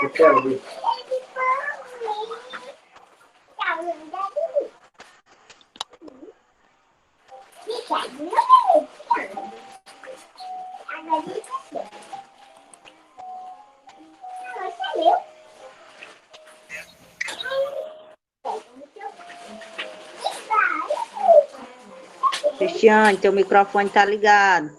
Eu quero ver. Cristiane, teu microfone tá ligado.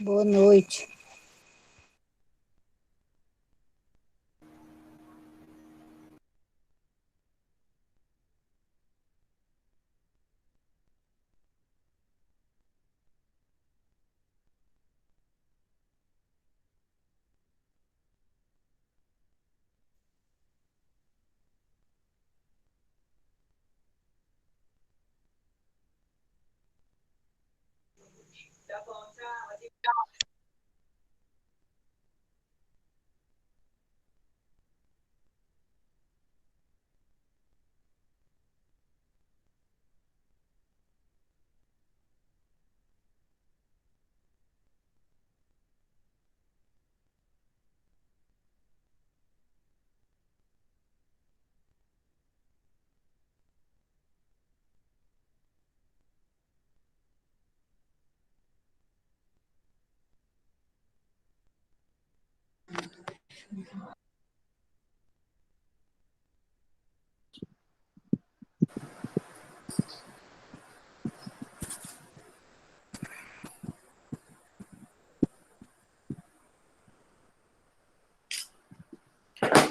Boa noite.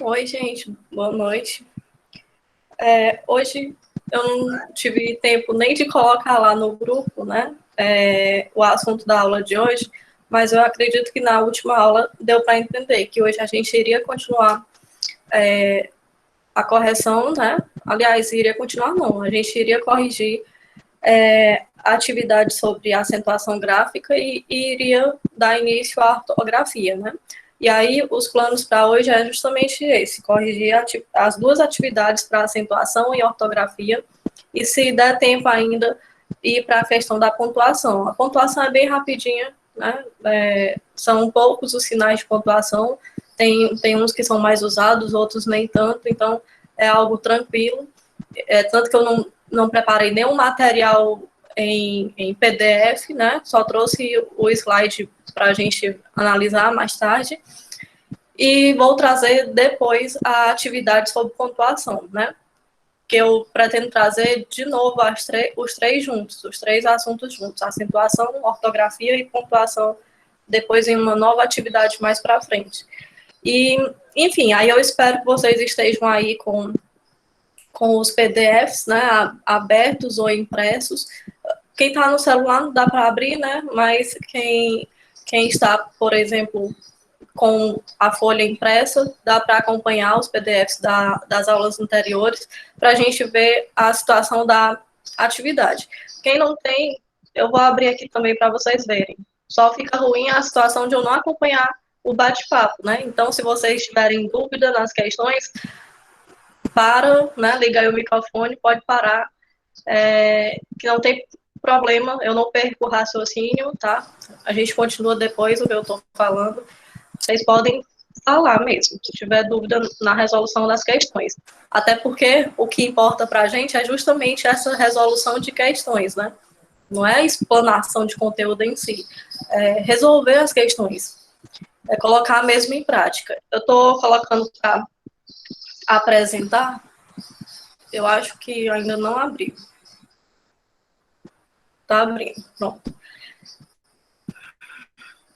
Oi, gente, boa noite. Hoje eu não tive tempo nem de colocar lá no grupo, né, o assunto da aula de hoje, mas eu acredito que na última aula deu para entender que hoje a gente iria continuar a correção, né, aliás, iria continuar não, a gente iria corrigir a atividade sobre acentuação gráfica e iria dar início à ortografia, né. E aí, os planos para hoje é justamente esse, corrigir as duas atividades para acentuação e ortografia, e se der tempo ainda, ir para a questão da pontuação. A pontuação é bem rapidinha, né? São poucos os sinais de pontuação, tem uns que são mais usados, outros nem tanto, então é algo tranquilo. Tanto que eu não preparei nenhum material em PDF, né? Só trouxe o slide para a gente analisar mais tarde. E vou trazer depois a atividade sobre pontuação, né? Que eu pretendo trazer de novo os três juntos, os três assuntos juntos, acentuação, ortografia e pontuação, depois em uma nova atividade mais para frente. E, enfim, aí eu espero que vocês estejam aí com os PDFs, né, abertos ou impressos. Quem está no celular não dá para abrir, né, mas quem está, por exemplo, com a folha impressa, dá para acompanhar os PDFs das aulas anteriores, para a gente ver a situação da atividade. Quem não tem, eu vou abrir aqui também para vocês verem. Só fica ruim a situação de eu não acompanhar o bate-papo, né? Então, se vocês tiverem dúvida nas questões, né, liga aí o microfone, pode parar, que não tem problema, eu não perco o raciocínio, tá? A gente continua depois o que eu estou falando. Vocês podem falar mesmo, se tiver dúvida na resolução das questões. Até porque o que importa para a gente é justamente essa resolução de questões, né? Não é a explanação de conteúdo em si, é resolver as questões, é colocar mesmo em prática. Eu estou colocando para apresentar, eu acho que ainda não abriu. Tá abrindo, pronto.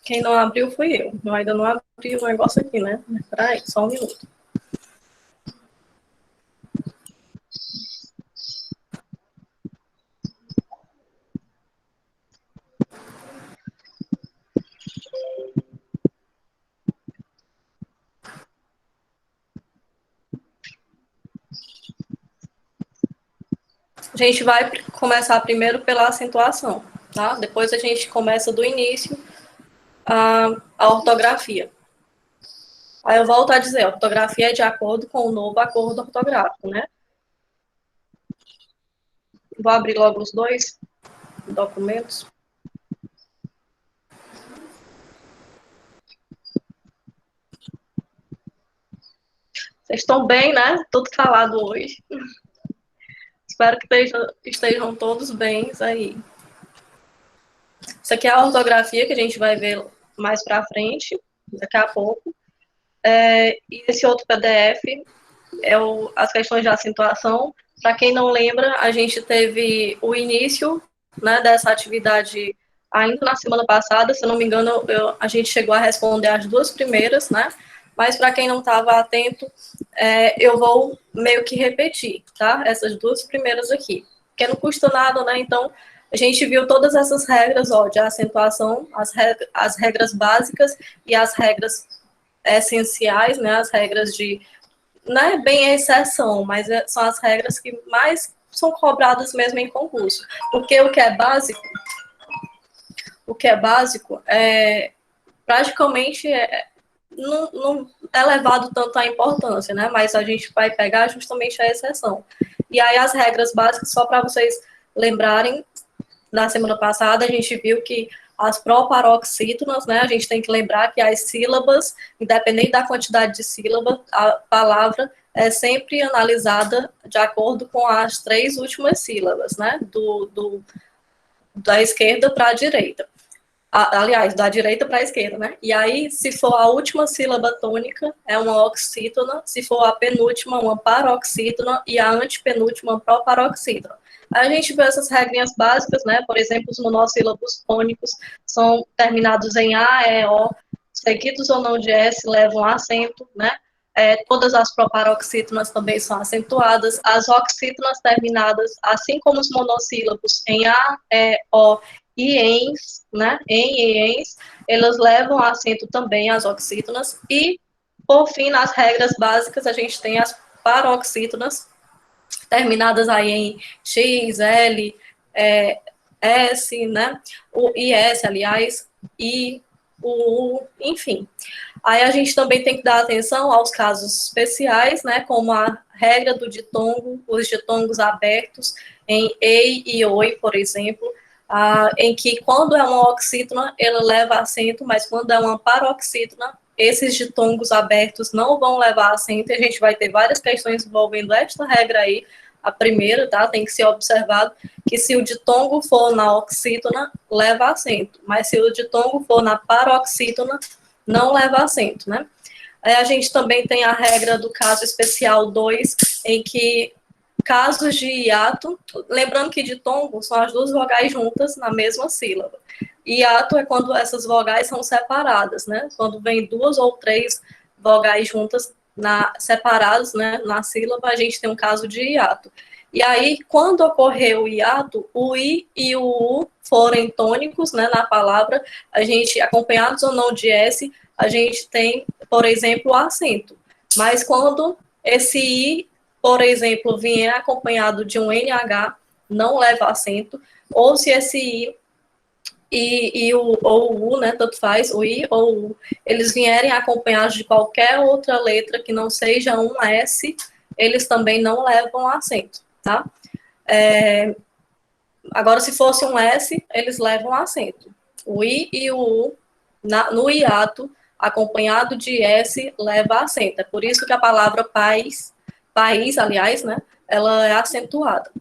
Quem não abriu fui eu. Eu ainda não abri o negócio aqui, né? Peraí, só um minuto. A gente vai começar primeiro pela acentuação, tá? Depois a gente começa do início a ortografia. Aí eu volto a dizer, a ortografia é de acordo com o novo acordo ortográfico, né? Vou abrir logo os dois documentos. Vocês estão bem, né? Tudo calado hoje. Espero que estejam todos bem aí. Isso aqui é a ortografia que a gente vai ver mais para frente, daqui a pouco. E esse outro PDF é as questões de acentuação. Para quem não lembra, a gente teve o início, né, dessa atividade ainda na semana passada, se não me engano, a gente chegou a responder as duas primeiras, né? Mas para quem não estava atento, eu vou meio que repetir, tá? Essas duas primeiras aqui, porque não custa nada, né? Então, a gente viu todas essas regras, ó, de acentuação, as regras básicas e as regras essenciais, né? As regras de, não é bem a exceção, mas são as regras que mais são cobradas mesmo em concurso. Porque o que é básico praticamente não é levado tanto à importância, né? Mas a gente vai pegar justamente a exceção. E aí as regras básicas, só para vocês lembrarem, na semana passada a gente viu que as proparoxítonas, né? A gente tem que lembrar que as sílabas, independente da quantidade de sílabas, a palavra é sempre analisada de acordo com as três últimas sílabas, né? Da esquerda para a direita. Aliás, da direita para a esquerda, né? E aí, se for a última sílaba tônica, é uma oxítona, se for a penúltima, uma paroxítona, e a antepenúltima, uma proparoxítona. A gente vê essas regrinhas básicas, né? Por exemplo, os monossílabos tônicos são terminados em A, E, O, seguidos ou não de S, levam acento, né? Todas as proparoxítonas também são acentuadas. As oxítonas terminadas, assim como os monossílabos em A, E, O e ens, né? Em e ens, elas levam acento também as oxítonas. E, por fim, nas regras básicas, a gente tem as paroxítonas, terminadas aí em X, L, S, né? O IS, aliás, I, o U, enfim. Aí a gente também tem que dar atenção aos casos especiais, né, como a regra do ditongo, os ditongos abertos em ei e oi, por exemplo, em que quando é uma oxítona, ela leva acento, mas quando é uma paroxítona, esses ditongos abertos não vão levar acento, e a gente vai ter várias questões envolvendo esta regra aí. A primeira, tá, tem que ser observado que se o ditongo for na oxítona, leva acento, mas se o ditongo for na paroxítona, não leva acento, né? Aí a gente também tem a regra do caso especial 2, em que casos de hiato, lembrando que ditongo são as duas vogais juntas na mesma sílaba. Hiato é quando essas vogais são separadas, né? Quando vem duas ou três vogais juntas separadas, né, na sílaba, a gente tem um caso de hiato. E aí, quando ocorreu o hiato, o I e o U forem tônicos, né, na palavra, a gente, acompanhados ou não de S, a gente tem, por exemplo, o acento. Mas quando esse I, por exemplo, vier acompanhado de um NH, não leva acento, ou se esse I ou o U, né, tanto faz, o I ou o U, eles vierem acompanhados de qualquer outra letra que não seja um S, eles também não levam acento, tá? Agora, se fosse um S, eles levam acento. O I e o U, no hiato, acompanhado de S, leva acento. É por isso que a palavra país, aliás, ela é acentuada.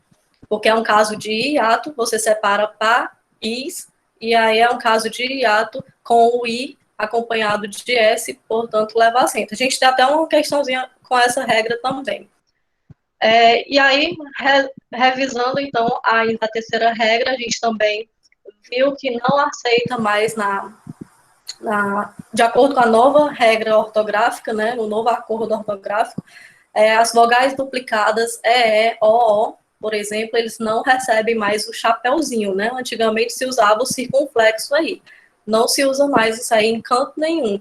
Porque é um caso de hiato, você separa país, e aí é um caso de hiato com o I acompanhado de S, portanto, leva acento. A gente tem até uma questãozinha com essa regra também. E aí, revisando, então, a terceira regra, a gente também viu que não aceita mais, de acordo com a nova regra ortográfica, né, o novo acordo ortográfico, as vogais duplicadas O, por exemplo, eles não recebem mais o chapéuzinho, né? Antigamente se usava o circunflexo aí. Não se usa mais isso aí em canto nenhum.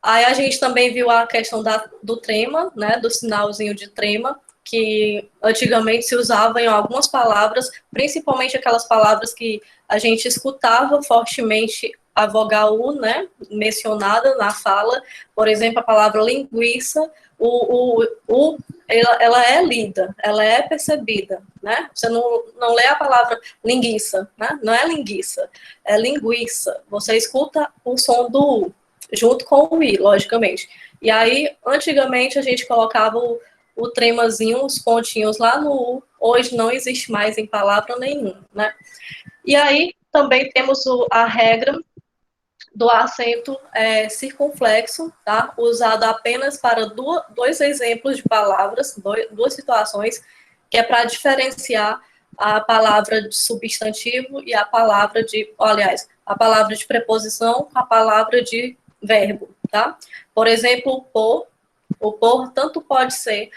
Aí a gente também viu a questão do trema, né? Do sinalzinho de trema, que antigamente se usava em algumas palavras, principalmente aquelas palavras que a gente escutava fortemente a vogal U, né, mencionada na fala, por exemplo, a palavra linguiça, ela é lida, ela é percebida, né? Você não lê a palavra linguiça, né? Não é linguiça, é linguiça. Você escuta o som do U, junto com o I, logicamente. E aí, antigamente, a gente colocava o tremazinho, os pontinhos lá no U, hoje não existe mais em palavra nenhuma, né? E aí, também temos a regra do acento circunflexo, tá? Usado apenas para dois exemplos de palavras, duas situações, que é para diferenciar a palavra de substantivo e a palavra a palavra de preposição com a palavra de verbo, tá? Por exemplo, o por tanto pode ser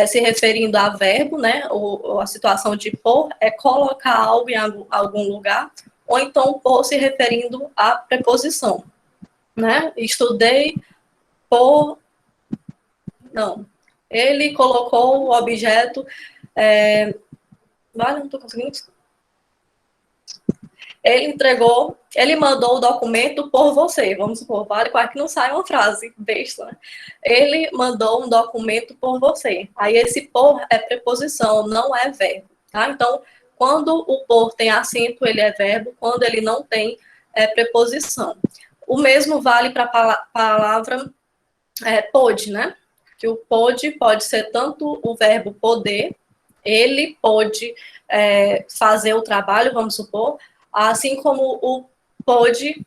se referindo a verbo, né? Ou a situação de por é colocar algo em algum lugar, ou então por se referindo à preposição, né? Estudei por... Não. Ele colocou o objeto... Vale, não estou conseguindo... Ele mandou o documento por você, vamos supor, vale, quase que não sai uma frase besta, né? Ele mandou um documento por você. Aí esse por é preposição, não é verbo, tá? Então, quando o por tem acento, ele é verbo, quando ele não tem, é preposição. O mesmo vale para a palavra pode, né? Que o pode ser tanto o verbo poder, ele pode fazer o trabalho, vamos supor, Assim como o pode,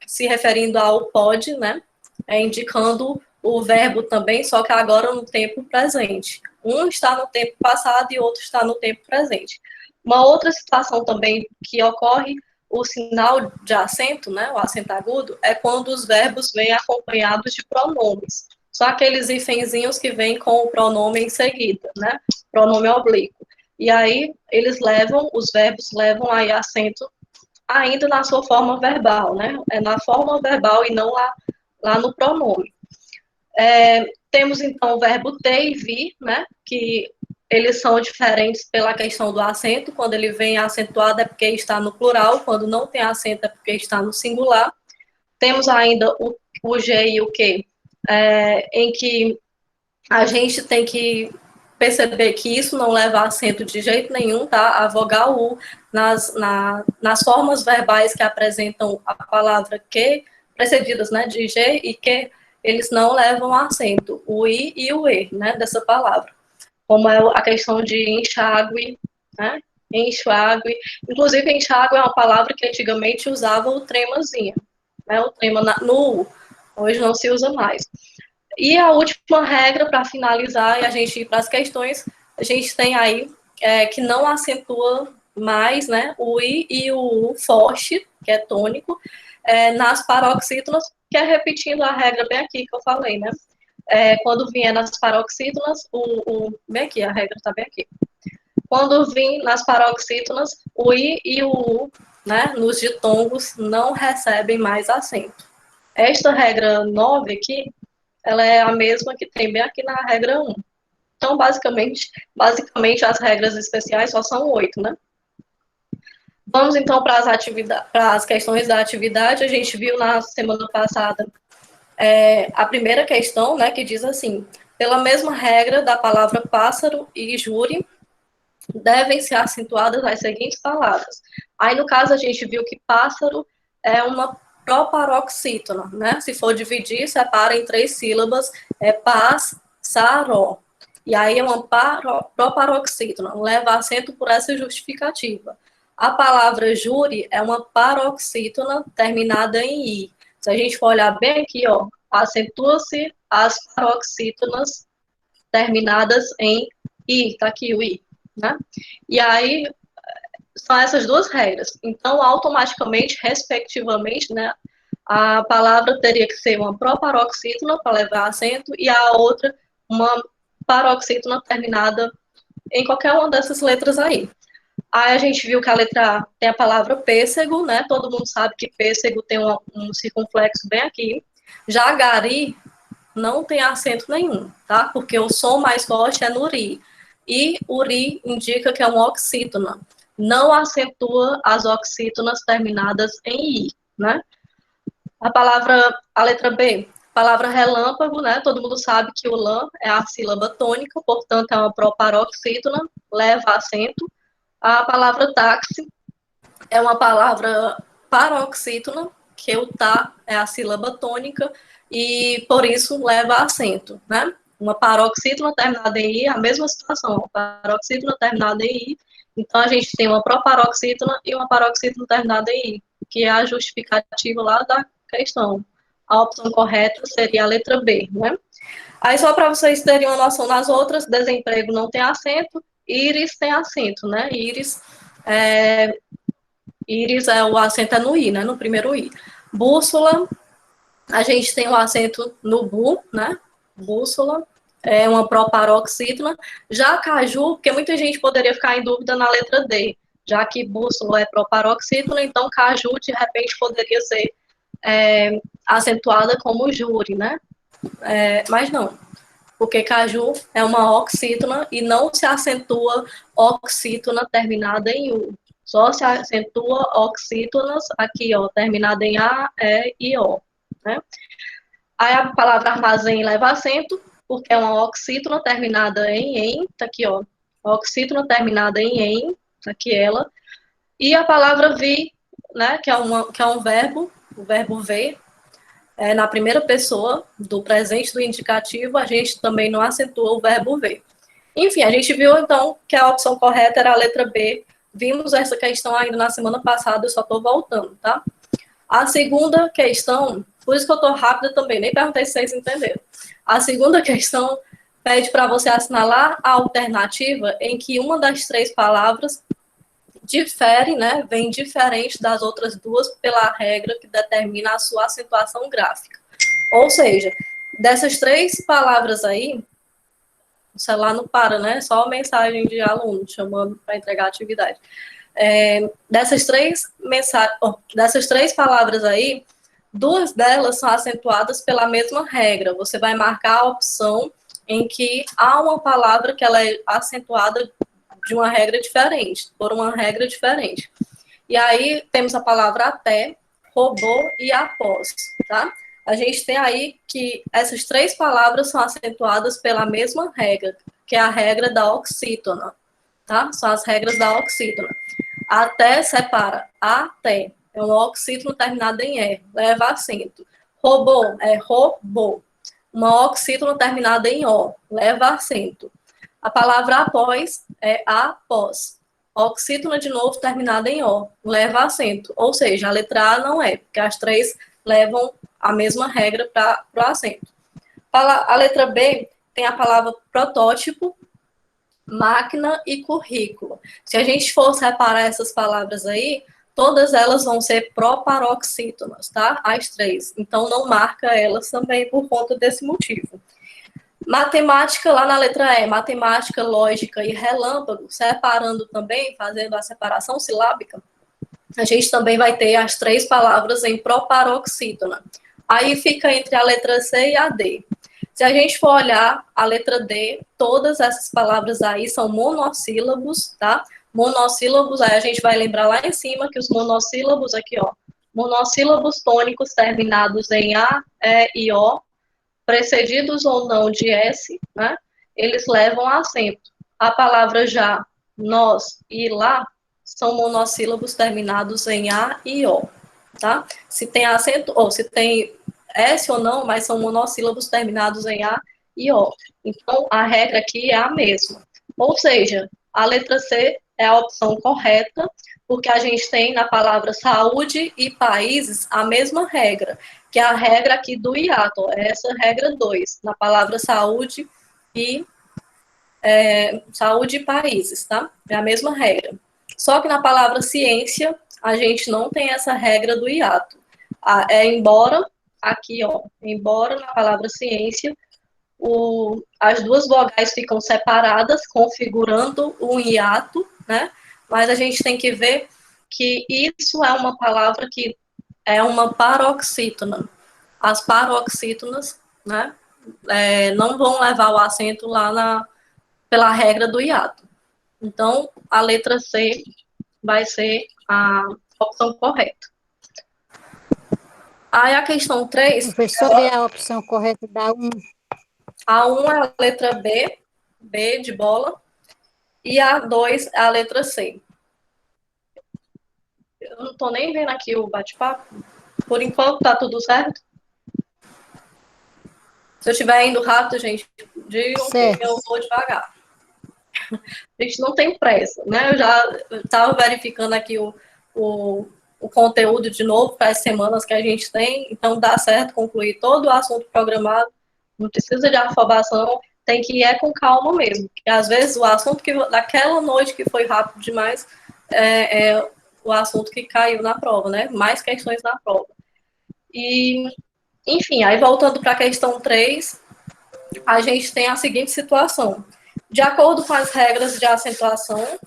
se referindo ao pode, né? Indicando o verbo também, só que agora no tempo presente. Um está no tempo passado e outro está no tempo presente. Uma outra situação também que ocorre, o sinal de acento, né, o acento agudo, é quando os verbos vêm acompanhados de pronomes. Só aqueles hífenzinhos que vêm com o pronome em seguida, né, pronome oblíquo. E aí os verbos levam aí acento ainda na sua forma verbal, né, é na forma verbal e não lá no pronome. Temos, então, o verbo ter e vir, né, que eles são diferentes pela questão do acento. Quando ele vem acentuado é porque está no plural, quando não tem acento é porque está no singular. Temos ainda o G e o Q, em que a gente tem que perceber que isso não leva acento de jeito nenhum, tá? A vogal U nas formas verbais que apresentam a palavra que, precedidas, né, de G e Q, eles não levam acento, o I e o E, né, dessa palavra. Como é a questão de enxágue, né, enxágue. Inclusive, enxágue é uma palavra que antigamente usava o tremazinho, né, o trema no U, hoje não se usa mais. E a última regra, para finalizar, e a gente ir para as questões, a gente tem aí que não acentua mais, né, o I e o U forte, que é tônico, nas paroxítonas, que é repetindo a regra bem aqui que eu falei, né? Quando vier nas paroxítonas, bem aqui, a regra está bem aqui. Quando vir nas paroxítonas, o I e o U, né, nos ditongos, não recebem mais acento. Esta regra 9 aqui, ela é a mesma que tem bem aqui na regra 1. Então, basicamente as regras especiais só são 8, né? Vamos, então, para as questões da atividade. A gente viu na semana passada a primeira questão, né, que diz assim: pela mesma regra da palavra pássaro e júri, devem ser acentuadas as seguintes palavras. Aí, no caso, a gente viu que pássaro é uma proparoxítona, né? Se for dividir, separa em 3 sílabas, pás-saró. E aí é uma proparoxítona, leva acento por essa justificativa. A palavra júri é uma paroxítona terminada em i. Se a gente for olhar bem aqui, ó, acentua-se as paroxítonas terminadas em i, tá aqui o i, né? E aí são essas duas regras. Então, automaticamente, respectivamente, né, a palavra teria que ser uma proparoxítona para levar acento e a outra uma paroxítona terminada em qualquer uma dessas letras aí. Aí a gente viu que a letra A tem a palavra pêssego, né? Todo mundo sabe que pêssego tem um circunflexo bem aqui. Já gari não tem acento nenhum, tá? Porque o som mais forte é no ri. E o ri indica que é uma oxítona. Não acentua as oxítonas terminadas em i, né? A letra B, palavra relâmpago, né? Todo mundo sabe que o lã é a sílaba tônica, portanto é uma proparoxítona, leva acento. A palavra táxi é uma palavra paroxítona, que o tá é a sílaba tônica e por isso leva acento, né? Uma paroxítona terminada em i, a mesma situação, uma paroxítona terminada em i. Então a gente tem uma proparoxítona e uma paroxítona terminada em i, que é a justificativa lá da questão. A opção correta seria a letra B, né? Aí só para vocês terem uma noção nas outras, desemprego não tem acento, íris tem acento, né? Íris o acento é no i, né? No primeiro i. Bússola, a gente tem o acento no bu, né? Bússola, é uma proparoxítona. Já caju, porque muita gente poderia ficar em dúvida na letra D, já que bússola é proparoxítona, então caju, de repente, poderia ser acentuada como júri, né? Mas não, porque caju é uma oxítona e não se acentua oxítona terminada em U. Só se acentua oxítonas aqui, ó, terminada em A, E e O, né? Aí a palavra armazém leva acento, porque é uma oxítona terminada em, tá aqui, ó, oxítona terminada em, tá aqui ela. E a palavra vi, né, que é um verbo, o verbo ver, na primeira pessoa do presente do indicativo, a gente também não acentua o verbo ver. Enfim, a gente viu, então, que a opção correta era a letra B, Vimos essa questão ainda na semana passada, eu só estou voltando, tá? A segunda questão, por isso que eu estou rápida também, nem perguntei se vocês entenderam. A segunda questão pede para você assinalar a alternativa em que uma das três palavras difere, né, vem diferente das outras duas pela regra que determina a sua acentuação gráfica. Ou seja, dessas três palavras aí, o celular não para, né? Só mensagem de aluno chamando para entregar a atividade. Dessas três palavras aí, duas delas são acentuadas pela mesma regra. Você vai marcar a opção em que há uma palavra que ela é acentuada de uma regra diferente, por uma regra diferente. E aí temos a palavra até, robô e após, tá? A gente tem aí que essas três palavras são acentuadas pela mesma regra, que é a regra da oxítona, tá? São as regras da oxítona. Até separa, até, é um oxítono terminado em E, leva acento. Robô é robô, uma oxítono terminada em O, leva acento. A palavra após é após. Oxítona de novo terminada em O, leva acento. Ou seja, a letra A não é, porque as três levam a mesma regra para o acento. A letra B tem a palavra protótipo, máquina e currículo. Se a gente for separar essas palavras aí, todas elas vão ser proparoxítonas, tá? As três. Então, não marca elas também por conta desse motivo. Matemática, lá na letra E, matemática, lógica e relâmpago, separando também, fazendo a separação silábica, a gente também vai ter as três palavras em proparoxítona. Aí fica entre a letra C e a D. Se a gente for olhar a letra D, todas essas palavras aí são monossílabos, tá? Monossílabos, aí a gente vai lembrar lá em cima que os monossílabos aqui, ó, monossílabos tônicos terminados em A, E e O, precedidos ou não de S, né? Eles levam acento. A palavra já, nós e lá são monossílabos terminados em A e O, tá? Se tem acento, ou se tem S ou não, mas são monossílabos terminados em A e O. Então, a regra aqui é a mesma. Ou seja, a letra C é a opção correta, porque a gente tem na palavra saúde e países a mesma regra, que é a regra aqui do hiato, é essa regra 2, na palavra saúde e países, tá? É a mesma regra. Só que na palavra ciência, a gente não tem essa regra do hiato. Embora, aqui, ó, embora na palavra ciência, as duas vogais ficam separadas, configurando um hiato, né? Mas a gente tem que ver que isso é uma palavra que é uma paroxítona. As paroxítonas, né, não vão levar o acento lá pela regra do hiato. Então, a letra C vai ser a opção correta. Aí a questão 3... Professor, é a opção correta da 1. A 1 é a letra B de bola, e a 2 é a letra C. Eu não estou nem vendo aqui o bate-papo. Por enquanto, tá tudo certo? Se eu estiver indo rápido, gente, digam que eu vou devagar. A gente não tem pressa, né? Eu já estava verificando aqui o conteúdo de novo para as semanas que a gente tem, então dá certo concluir todo o assunto programado, não precisa de afobação, tem que ir com calma mesmo, porque às vezes o assunto daquela noite que foi rápido demais é o assunto que caiu na prova, né? Mais questões na prova. E, enfim, aí voltando para a questão 3, a gente tem a seguinte situação. De acordo com as regras de acentuação,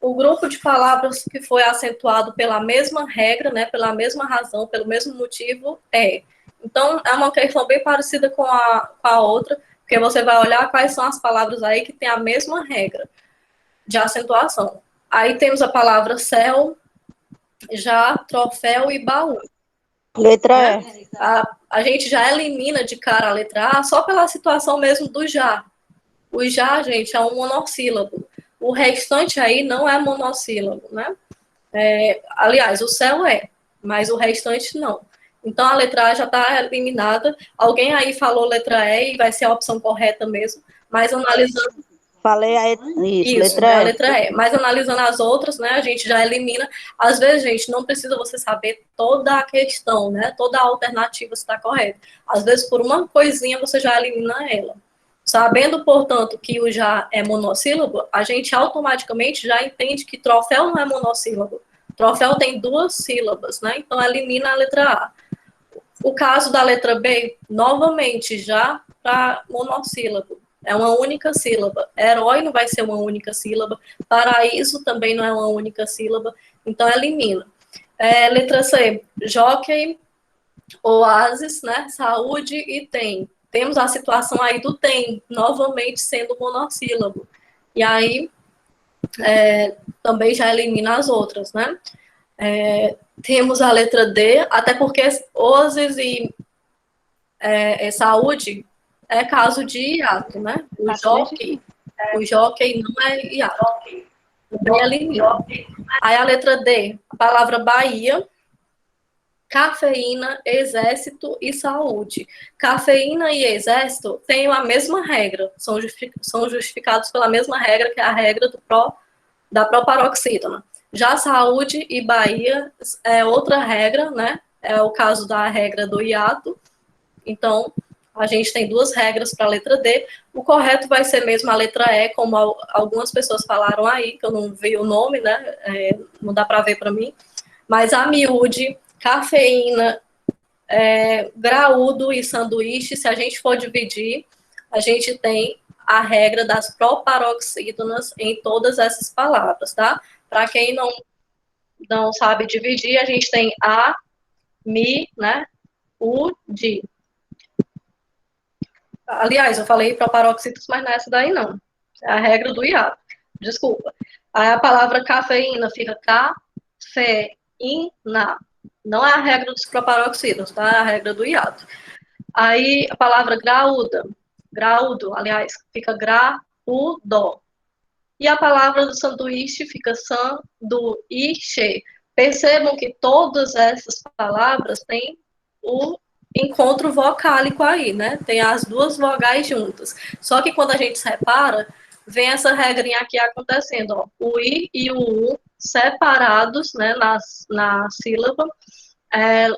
o grupo de palavras que foi acentuado pela mesma regra, né, pela mesma razão, pelo mesmo motivo, é. Então, é uma questão bem parecida com a outra, porque você vai olhar quais são as palavras aí que tem a mesma regra de acentuação. Aí temos a palavra céu, já, troféu e baú. Letra E. A gente já elimina de cara a letra A só pela situação mesmo do já. O já, gente, é um monossílabo. O restante aí não é monossílabo, né? Aliás, o céu é, mas o restante não. Então, a letra A já está eliminada. Alguém aí falou letra E e vai ser a opção correta mesmo, mas analisando... falei isso, Isso, letra é a E. letra E. Mas analisando as outras, né, a gente já elimina. Às vezes, gente, não precisa você saber toda a questão, né, toda a alternativa está correta. Às vezes, por uma coisinha, você já elimina ela. Sabendo, portanto, que o já é monossílabo, a gente automaticamente já entende que troféu não é monossílabo. Troféu tem 2 sílabas, né? Então, elimina a letra A. O caso da letra B, novamente, já para monossílabo. É uma única sílaba. Herói não vai ser uma única sílaba. Paraíso também não é uma única sílaba. Então, elimina. Letra C, jockey, oásis, né? Saúde e tem. Temos a situação aí do tem, novamente sendo monossílabo. E aí, também já elimina as outras, né? Temos a letra D, até porque oásis e saúde é caso de hiato, né? O jockey não é hiato. Também elimina. Aí a letra D, a palavra Bahia, cafeína, exército e saúde. Cafeína e exército têm a mesma regra, são justificados pela mesma regra, que é a regra da proparoxítona. Já saúde e Bahia é outra regra, né? É o caso da regra do hiato. Então, a gente tem 2 regras para a letra D. O correto vai ser mesmo a letra E, como algumas pessoas falaram aí, que eu não vi o nome, né? Não dá para ver para mim. Mas a miúde, cafeína, graúdo e sanduíche, se a gente for dividir, a gente tem a regra das proparoxítonas em todas essas palavras, tá? Para quem não sabe dividir, a gente tem a, mi, né? U, di. Aliás, eu falei proparoxítonos, mas não é essa daí, não. É a regra do hiato. Desculpa. Aí a palavra cafeína fica cafeína. Não é a regra dos proparoxítonos, tá? É a regra do hiato. Aí a palavra graúdo, aliás, fica graúdo. E a palavra do sanduíche fica sanduíche. Percebam que todas essas palavras têm o encontro vocálico aí, né? Tem as 2 vogais juntas. Só que quando a gente separa, vem essa regrinha aqui acontecendo, ó. O I e o U separados, né, na sílaba,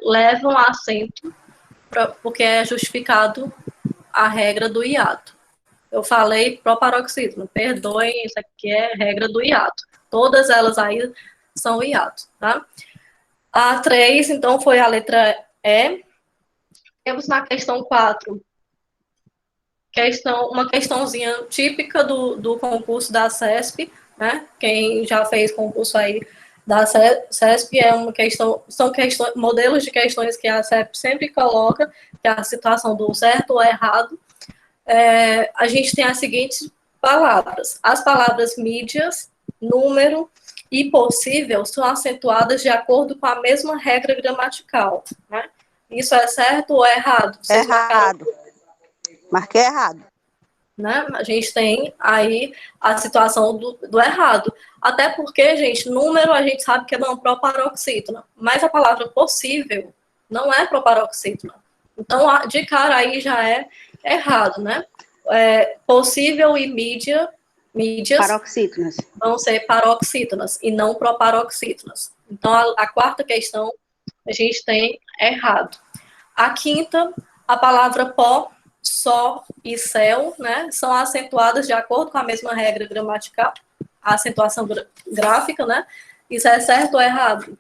levam acento, porque é justificado a regra do hiato. Eu falei proparoxítono, perdoem, isso aqui é regra do hiato. Todas elas aí são hiato, tá? A 3, então, foi a letra E. Temos na questão 4, uma questãozinha típica do concurso da CESP, né? Quem já fez concurso aí da CESP são questões, modelos de questões que a CESP sempre coloca, que é a situação do certo ou errado. A gente tem as seguintes palavras. As palavras mídias, número e possível são acentuadas de acordo com a mesma regra gramatical, né? Isso é certo ou é errado? Vocês errado. Marquei errado. Né? A gente tem aí a situação do errado. Até porque, gente, número a gente sabe que é uma proparoxítona, mas a palavra possível não é proparoxítona. Então, de cara aí já é errado, né? Possível e mídias paroxítonas vão ser paroxítonas e não proparoxítonas. Então, a 4ª questão a gente tem errado. A 5ª, a palavra pó, só e céu, né, são acentuadas de acordo com a mesma regra gramatical, a acentuação gráfica, né? Isso é certo ou errado?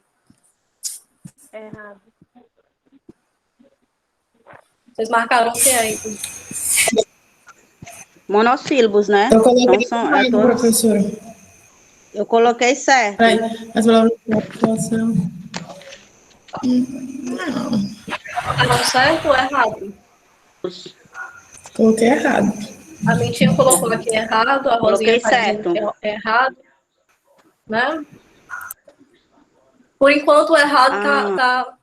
Errado. Vocês marcaram o que aí? Monossílabos, né? Eu coloquei professora. Eu coloquei certo. As palavras são... Não. Marcaram certo ou errado? Coloquei errado. A Mentinha colocou aqui errado, a Rosinha Coloquei certo. É errado, né? Por enquanto, o errado tá.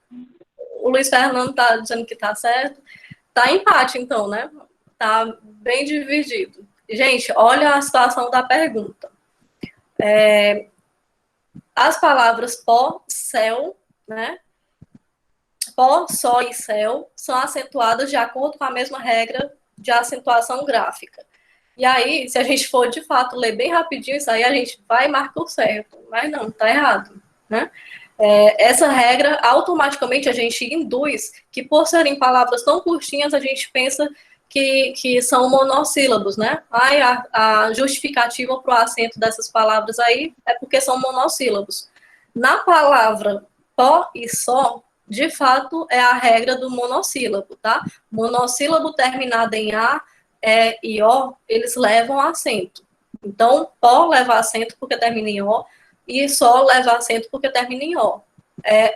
O Luiz Fernando tá dizendo que tá certo. Tá empate, então, né? Tá bem dividido. Gente, olha a situação da pergunta. As palavras pó, céu, né? Pó, só e céu são acentuadas de acordo com a mesma regra de acentuação gráfica. E aí, se a gente for, de fato, ler bem rapidinho isso aí, a gente vai e marca o certo. Mas não, tá errado, né? Essa regra, automaticamente, a gente induz que, por serem palavras tão curtinhas, a gente pensa que são monossílabos, né? Aí a justificativa para o acento dessas palavras aí é porque são monossílabos. Na palavra pó e só, de fato, é a regra do monossílabo, tá? Monossílabo terminado em A, E e O, eles levam acento. Então, pó leva acento porque termina em O, e só leva acento porque termina em O.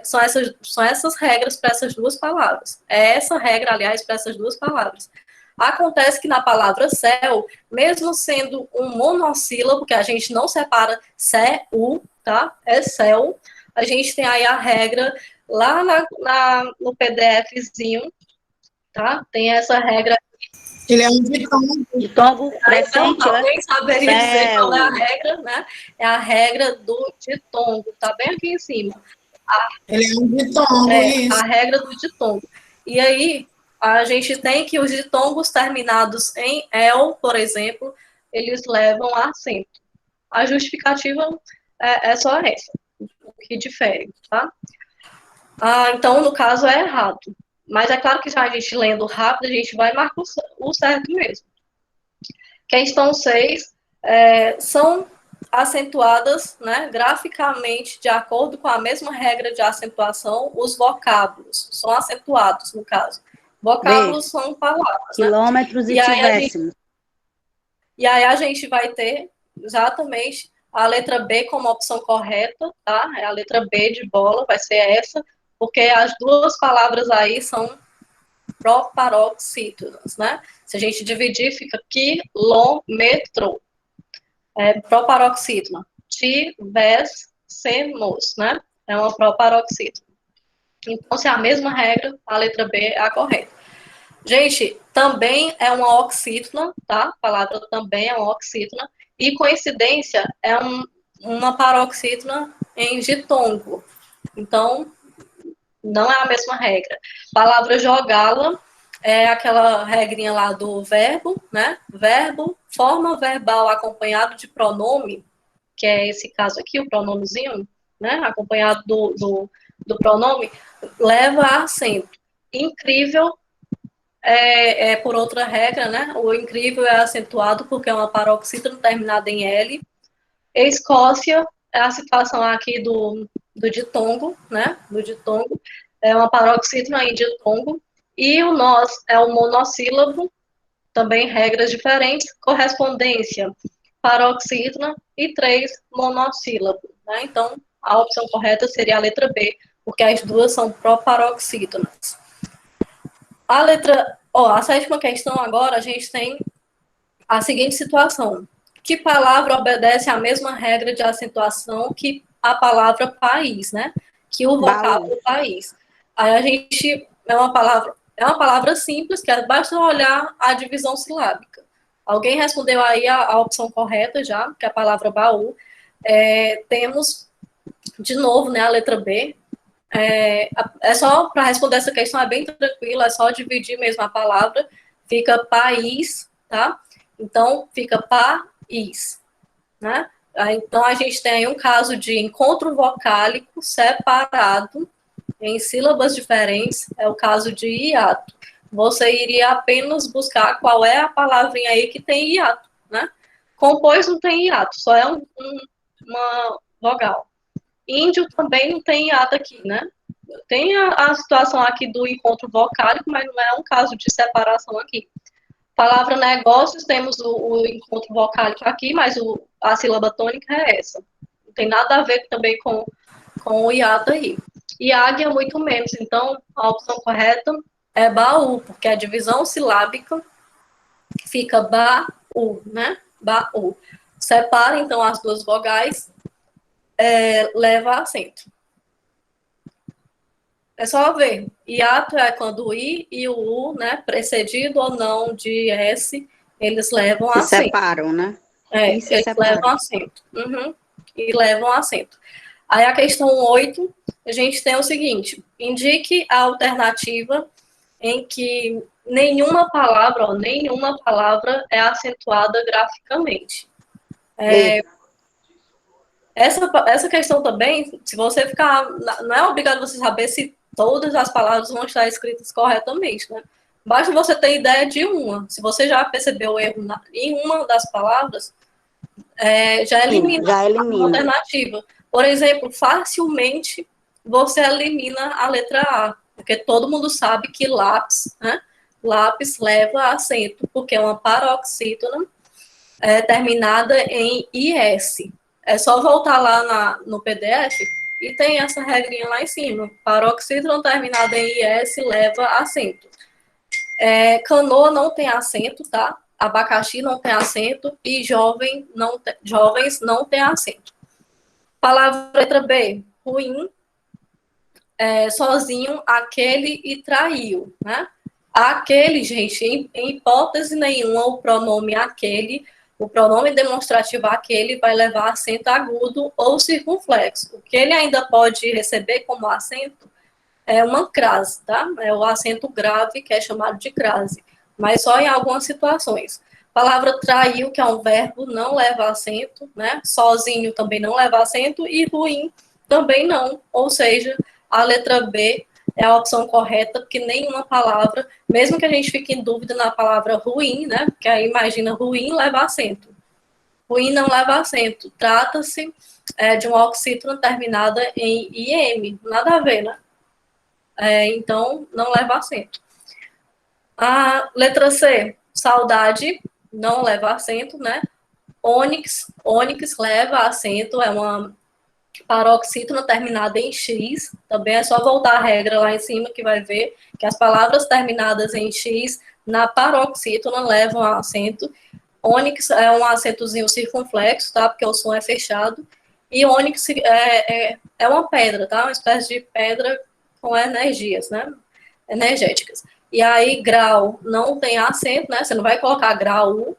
São essas regras para essas duas palavras. É essa regra, aliás, para essas duas palavras. Acontece que na palavra céu, mesmo sendo um monossílabo, que a gente não separa céu, tá? É céu, a gente tem aí a regra lá no PDFzinho, tá? Tem essa regra. Ele é um ditongo. Ditongo crescente, então, alguém saberia dizer céu. qual é a regra, né? É a regra do ditongo, tá bem aqui em cima. Ele é um ditongo, isso. A regra do ditongo. E aí, a gente tem que os ditongos terminados em el, por exemplo, eles levam acento. A justificativa é só essa, o que difere, tá? Então, no caso, é errado. Mas é claro que já a gente lendo rápido, a gente vai marcar o certo mesmo. Questão 6, são acentuadas, né, graficamente, de acordo com a mesma regra de acentuação, os vocábulos. São acentuados, no caso. Vocábulos são palavras, quilômetros né? e tivéssemos. E aí a gente vai ter exatamente a letra B como opção correta, tá? É a letra B de bola, vai ser essa, porque as duas palavras aí são proparoxítonas, né? Se a gente dividir, fica quilômetro. Proparoxítona. Tivéssemos, né? É uma proparoxítona. Então, se é a mesma regra, a letra B é a correta. Gente, também é uma oxítona, tá? A palavra também é uma oxítona. E coincidência é uma paroxítona em ditongo. Então, não é a mesma regra. Palavra jogá-la é aquela regrinha lá do verbo, né? Verbo, forma verbal acompanhado de pronome, que é esse caso aqui, o pronomezinho, né? Acompanhado do pronome, leva a acento. Incrível por outra regra, né? O incrível é acentuado porque é uma paroxítona terminada em L. Escócia é a situação aqui do ditongo, né? Do ditongo. É uma paroxítona em ditongo. E o nós é o monossílabo, também regras diferentes, correspondência, paroxítona e 3 monossílabo, né? Então, a opção correta seria a letra B, porque as duas são proparoxítonas. A sétima questão agora, a gente tem a seguinte situação. Que palavra obedece à mesma regra de acentuação que a palavra país, né? Que o vocábulo país. Aí a gente, é uma palavra simples, que basta olhar a divisão silábica. Alguém respondeu aí a opção correta já, que é a palavra baú. Temos, de novo, né, a letra B. Só para responder essa questão, é bem tranquilo, é só dividir mesmo a palavra. Fica país, tá? Então, fica país, né? Então, a gente tem aí um caso de encontro vocálico separado em sílabas diferentes, é o caso de hiato. Você iria apenas buscar qual é a palavrinha aí que tem hiato, né? Compôs não tem hiato, só é uma vogal. Índio também não tem hiato aqui, né? Tem a situação aqui do encontro vocálico, mas não é um caso de separação aqui. Palavra negócios, temos o encontro vocálico aqui, mas a sílaba tônica é essa. Não tem nada a ver também com o hiato aí. E águia, muito menos. Então, a opção correta é baú, porque a divisão silábica fica baú, né? Baú. Separa, então, as duas vogais, leva acento. É só ver. Hiato é quando o I e o U, né, precedido ou não de S, eles levam acento. Se separam, né? Eles levam acento. Uhum. E levam acento. Aí a questão 8, a gente tem o seguinte: indique a alternativa em que nenhuma palavra, ó, nenhuma palavra é acentuada graficamente. Essa questão também, se você ficar, não é obrigado você saber se todas as palavras vão estar escritas corretamente, né? Basta você ter ideia de uma. Se você já percebeu o erro em uma das palavras, já elimina a alternativa. Por exemplo, facilmente você elimina a letra A, porque todo mundo sabe que lápis, né? Lápis leva acento, porque é uma paroxítona terminada em IS. É só voltar lá no PDF e tem essa regrinha lá em cima. Paroxítona terminada em IS leva acento. Canoa não tem acento, tá? Abacaxi não tem acento e jovens não tem acento. Palavra letra B, ruim, sozinho, aquele e traiu, né? Aquele, gente, em hipótese nenhuma, o pronome aquele, o pronome demonstrativo aquele vai levar acento agudo ou circunflexo. O que ele ainda pode receber como acento é uma crase, tá? É o acento grave, que é chamado de crase, mas só em algumas situações. Palavra traiu, que é um verbo, não leva acento, né? Sozinho também não leva acento e ruim também não. Ou seja, a letra B é a opção correta, porque nenhuma palavra, mesmo que a gente fique em dúvida na palavra ruim, né? Porque aí imagina ruim leva acento. Ruim não leva acento. Trata-se de uma oxítona terminada em IM. Nada a ver, né? Então, não leva acento. A letra C, saudade, não leva acento, né? Ônix leva acento, é uma paroxítona terminada em X, também é só voltar a regra lá em cima que vai ver que as palavras terminadas em X na paroxítona levam acento. Ônix é um acentozinho circunflexo, tá? Porque o som é fechado. E ônix é uma pedra, tá? Uma espécie de pedra com energias, né? Energéticas. E aí, grau não tem acento, né? Você não vai colocar grau,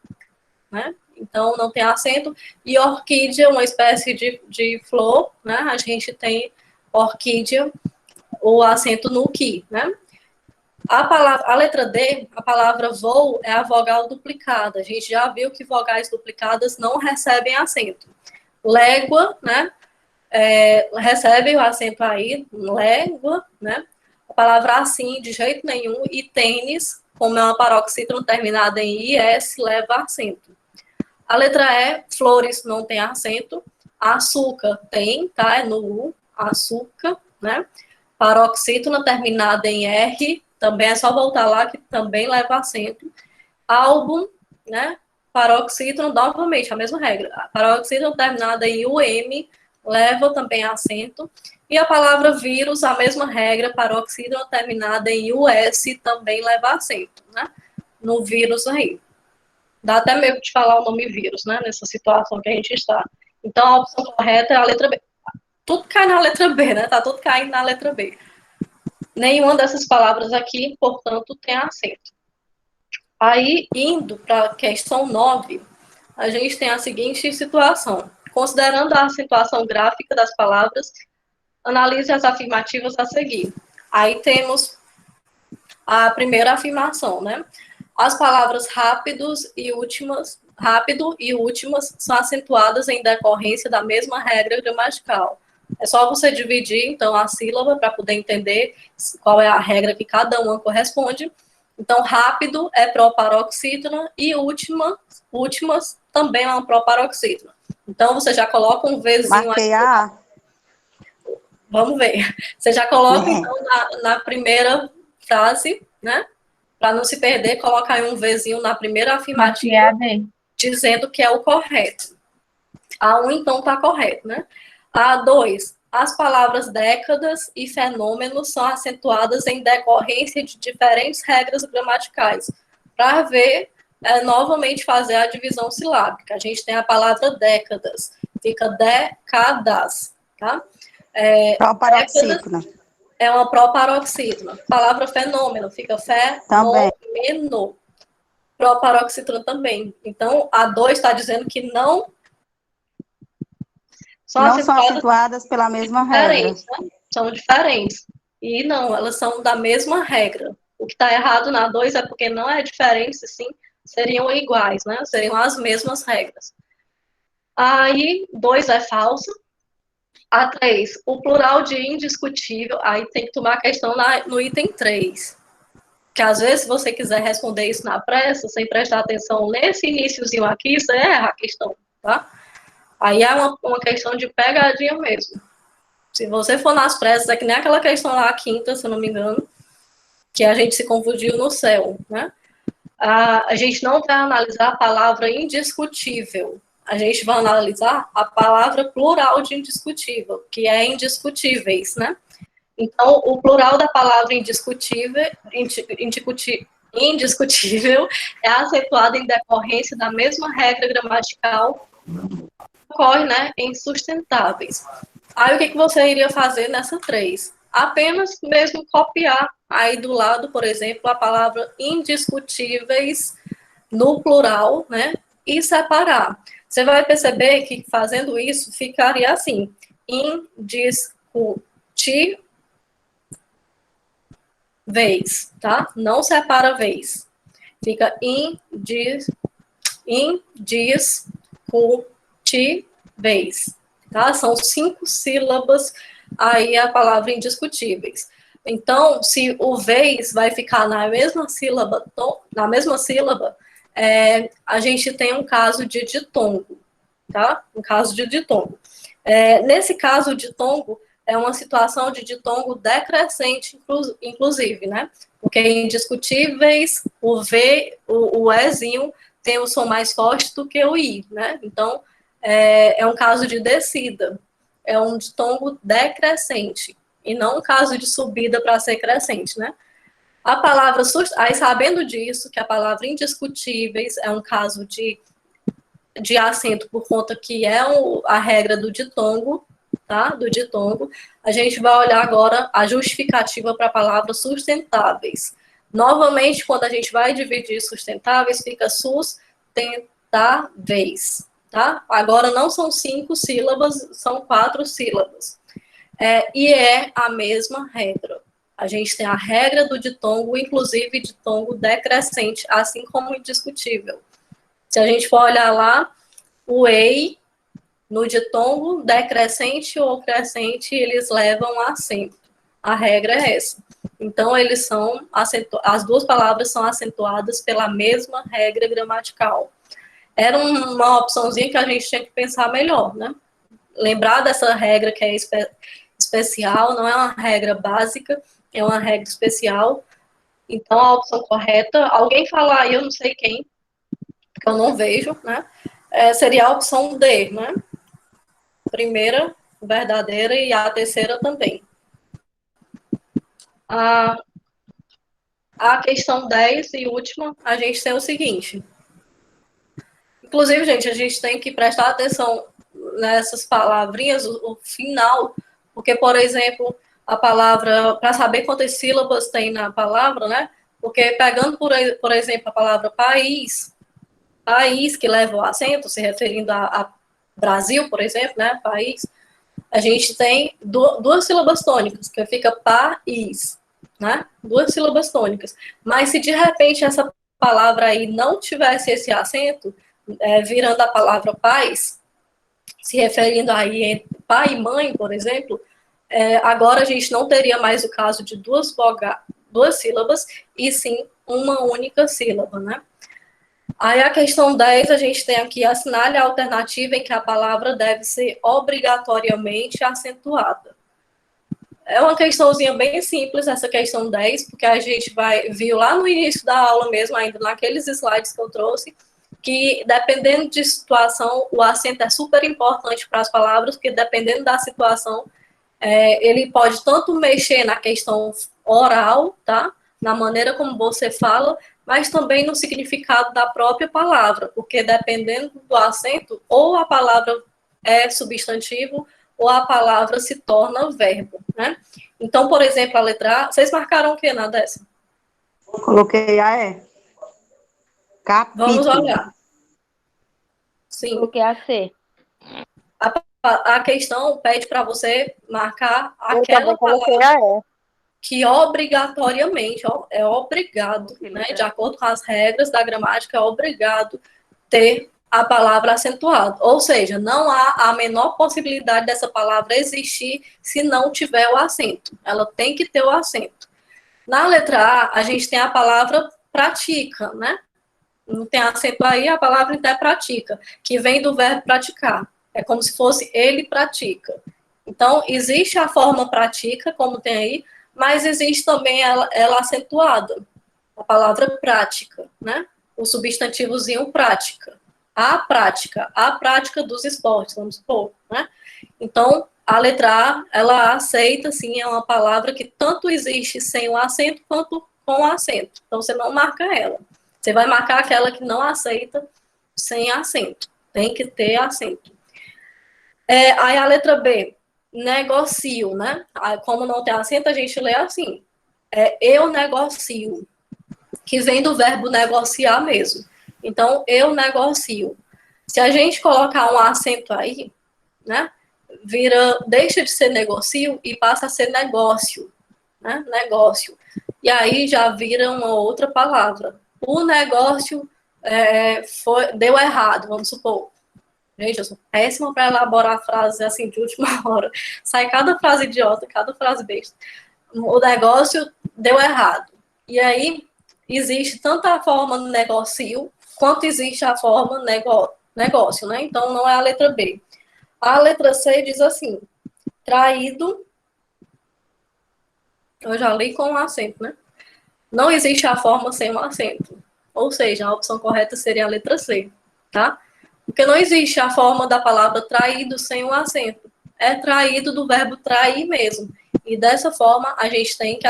né? Então, não tem acento. E orquídea, uma espécie de flor, né? A gente tem orquídea, o acento no qui, né? A letra D, a palavra voo, é a vogal duplicada. A gente já viu que vogais duplicadas não recebem acento. Légua, né? Recebe o acento aí, légua, né? A palavra assim, de jeito nenhum. E tênis, como é uma paroxítona terminada em IS, leva acento. A letra E, flores, não tem acento. Açúcar tem, tá? É no U, açúcar, né? Paroxítona terminada em R, também é só voltar lá que também leva acento. Álbum, né? Paroxítona, novamente, a mesma regra. Paroxítona terminada em UM, leva também acento. E a palavra vírus, a mesma regra, paroxítona terminada em US, também leva acento, né? No vírus aí. Dá até medo de falar o nome vírus, né? Nessa situação que a gente está. Então, a opção correta é a letra B. Tudo cai na letra B, né? Tá tudo caindo na letra B. Nenhuma dessas palavras aqui, portanto, tem acento. Aí, indo para a questão 9, a gente tem a seguinte situação. Considerando a acentuação gráfica das palavras, analise as afirmativas a seguir. Aí temos a primeira afirmação, né? As palavras rápido e últimas são acentuadas em decorrência da mesma regra gramatical. É só você dividir, então, a sílaba para poder entender qual é a regra que cada uma corresponde. Então, rápido é proparoxítona e últimas também é uma proparoxítona. Então, você já coloca um Vzinho Marquei a. Vamos ver. Você já coloca, então, na primeira frase, né? Para não se perder, coloca aí um Vzinho na primeira afirmativa, dizendo que é o correto. A 1, então, está correto, né? A 2, as palavras décadas e fenômenos são acentuadas em decorrência de diferentes regras gramaticais. Para ver, novamente fazer a divisão silábica. A gente tem a palavra décadas, fica décadas, tá? Proparoxítona. É uma proparoxítona. Palavra fenômeno, fica fenômeno. Proparoxítona também. Então, a 2 está dizendo que não são acentuadas pela mesma regra. Né? São diferentes. E não, elas são da mesma regra. O que está errado na 2 é porque não é diferente, sim, seriam iguais, né? Seriam as mesmas regras. Aí, 2 é falso. A 3, o plural de indiscutível, aí tem que tomar a questão no item 3. Que às vezes, se você quiser responder isso na pressa, sem prestar atenção nesse iniciozinho aqui, você erra a questão, tá? Aí é uma questão de pegadinha mesmo. Se você for nas pressas, é que nem aquela questão lá, a quinta, se eu não me engano, que a gente se confundiu no céu, né? A gente não vai analisar a palavra indiscutível. A gente vai analisar a palavra plural de indiscutível, que é indiscutíveis, né? Então, o plural da palavra indiscutível é acentuado em decorrência da mesma regra gramatical que ocorre, né, em sustentáveis. Aí, o que você iria fazer nessa 3? Apenas mesmo copiar aí do lado, por exemplo, a palavra indiscutíveis no plural, né, e separar. Você vai perceber que fazendo isso ficaria assim: indiscutíveis, tá? Não separa vez. Fica indiscutíveis, tá? São 5 sílabas aí a palavra indiscutíveis. Então, se o vez vai ficar na mesma sílaba, a gente tem um caso de ditongo, tá? Um caso de ditongo. Nesse caso, o ditongo é uma situação de ditongo decrescente, inclusive, né? Porque em indiscutíveis, o Ezinho tem o som mais forte do que o I, né? Então, é um caso de descida. É um ditongo decrescente, e não um caso de subida para ser crescente, né? A palavra, aí sabendo disso, que a palavra indiscutíveis é um caso de acento por conta que é a regra do ditongo, tá? Do ditongo, a gente vai olhar agora a justificativa para a palavra sustentáveis. Novamente, quando a gente vai dividir sustentáveis, fica sustentáveis, tá? Agora não são 5 sílabas, são 4 sílabas. E é a mesma regra. A gente tem a regra do ditongo, inclusive ditongo decrescente, assim como indiscutível. Se a gente for olhar lá, o ei, no ditongo decrescente ou crescente, eles levam acento. A regra é essa. Então, as duas palavras são acentuadas pela mesma regra gramatical. Era uma opçãozinha que a gente tinha que pensar melhor, né? Lembrar dessa regra que é especial, não é uma regra básica, é uma regra especial. Então, a opção correta, alguém falar aí, eu não sei quem, que eu não vejo, né? Seria a opção D, né? Primeira, verdadeira, e a terceira também. A questão 10 e última, a gente tem o seguinte. Inclusive, gente, a gente tem que prestar atenção nessas palavrinhas, o final, porque, por exemplo, a palavra, para saber quantas sílabas tem na palavra, né? Porque pegando, por exemplo, a palavra país, que leva o acento, se referindo a Brasil, por exemplo, né? País, a gente tem duas sílabas tônicas, que fica país, né? 2 sílabas tônicas. Mas se de repente essa palavra aí não tivesse esse acento, virando a palavra pais, se referindo aí entre pai e mãe, por exemplo, agora a gente não teria mais o caso de duas sílabas, e sim uma única sílaba, né? Aí a questão 10, a gente tem aqui, assinale a alternativa em que a palavra deve ser obrigatoriamente acentuada. É uma questãozinha bem simples, essa questão 10, porque a gente viu lá no início da aula mesmo, ainda naqueles slides que eu trouxe, que dependendo de situação, o acento é super importante para as palavras, porque dependendo da situação, ele pode tanto mexer na questão oral, tá? Na maneira como você fala, mas também no significado da própria palavra, porque dependendo do acento, ou a palavra é substantivo, ou a palavra se torna verbo, né? Então, por exemplo, a letra A, vocês marcaram o que na dessa? Coloquei a E. Capítulo. Vamos olhar. Sim. Coloquei a C. A questão pede para você marcar Eu aquela também coloquei palavra. a E. que obrigatoriamente, é obrigado, né, de acordo com as regras da gramática, é obrigado ter a palavra acentuada. Ou seja, não há a menor possibilidade dessa palavra existir se não tiver o acento. Ela tem que ter o acento. Na letra A, a gente tem a palavra pratica, né? Não tem acento aí, a palavra então é pratica, que vem do verbo praticar. É como se fosse ele pratica. Então, existe a forma pratica, como tem aí, mas existe também ela acentuada, a palavra prática, né? O substantivozinho prática. A prática dos esportes, vamos supor, né? Então, a letra A, ela aceita, sim, é uma palavra que tanto existe sem o acento quanto com o acento. Então, você não marca ela. Você vai marcar aquela que não aceita sem acento. Tem que ter acento. Aí a letra B, negocio, né? Aí, como não tem acento, a gente lê assim. Eu negocio, que vem do verbo negociar mesmo. Então, eu negocio. Se a gente colocar um acento aí, né? Deixa de ser negocio e passa a ser negócio, né? Negócio. E aí já vira uma outra palavra. O negócio deu errado, vamos supor. Gente, eu sou péssima para elaborar frases assim de última hora. Sai cada frase idiota, cada frase besta. O negócio deu errado. E aí existe tanto a forma negocio quanto existe a forma negócio, né? Então não é a letra B. A letra C diz assim: traído. Eu já li com um acento, né? Não existe a forma sem um acento. Ou seja, a opção correta seria a letra C, tá? Porque não existe a forma da palavra traído sem um acento. É traído do verbo trair mesmo. E dessa forma, a gente tem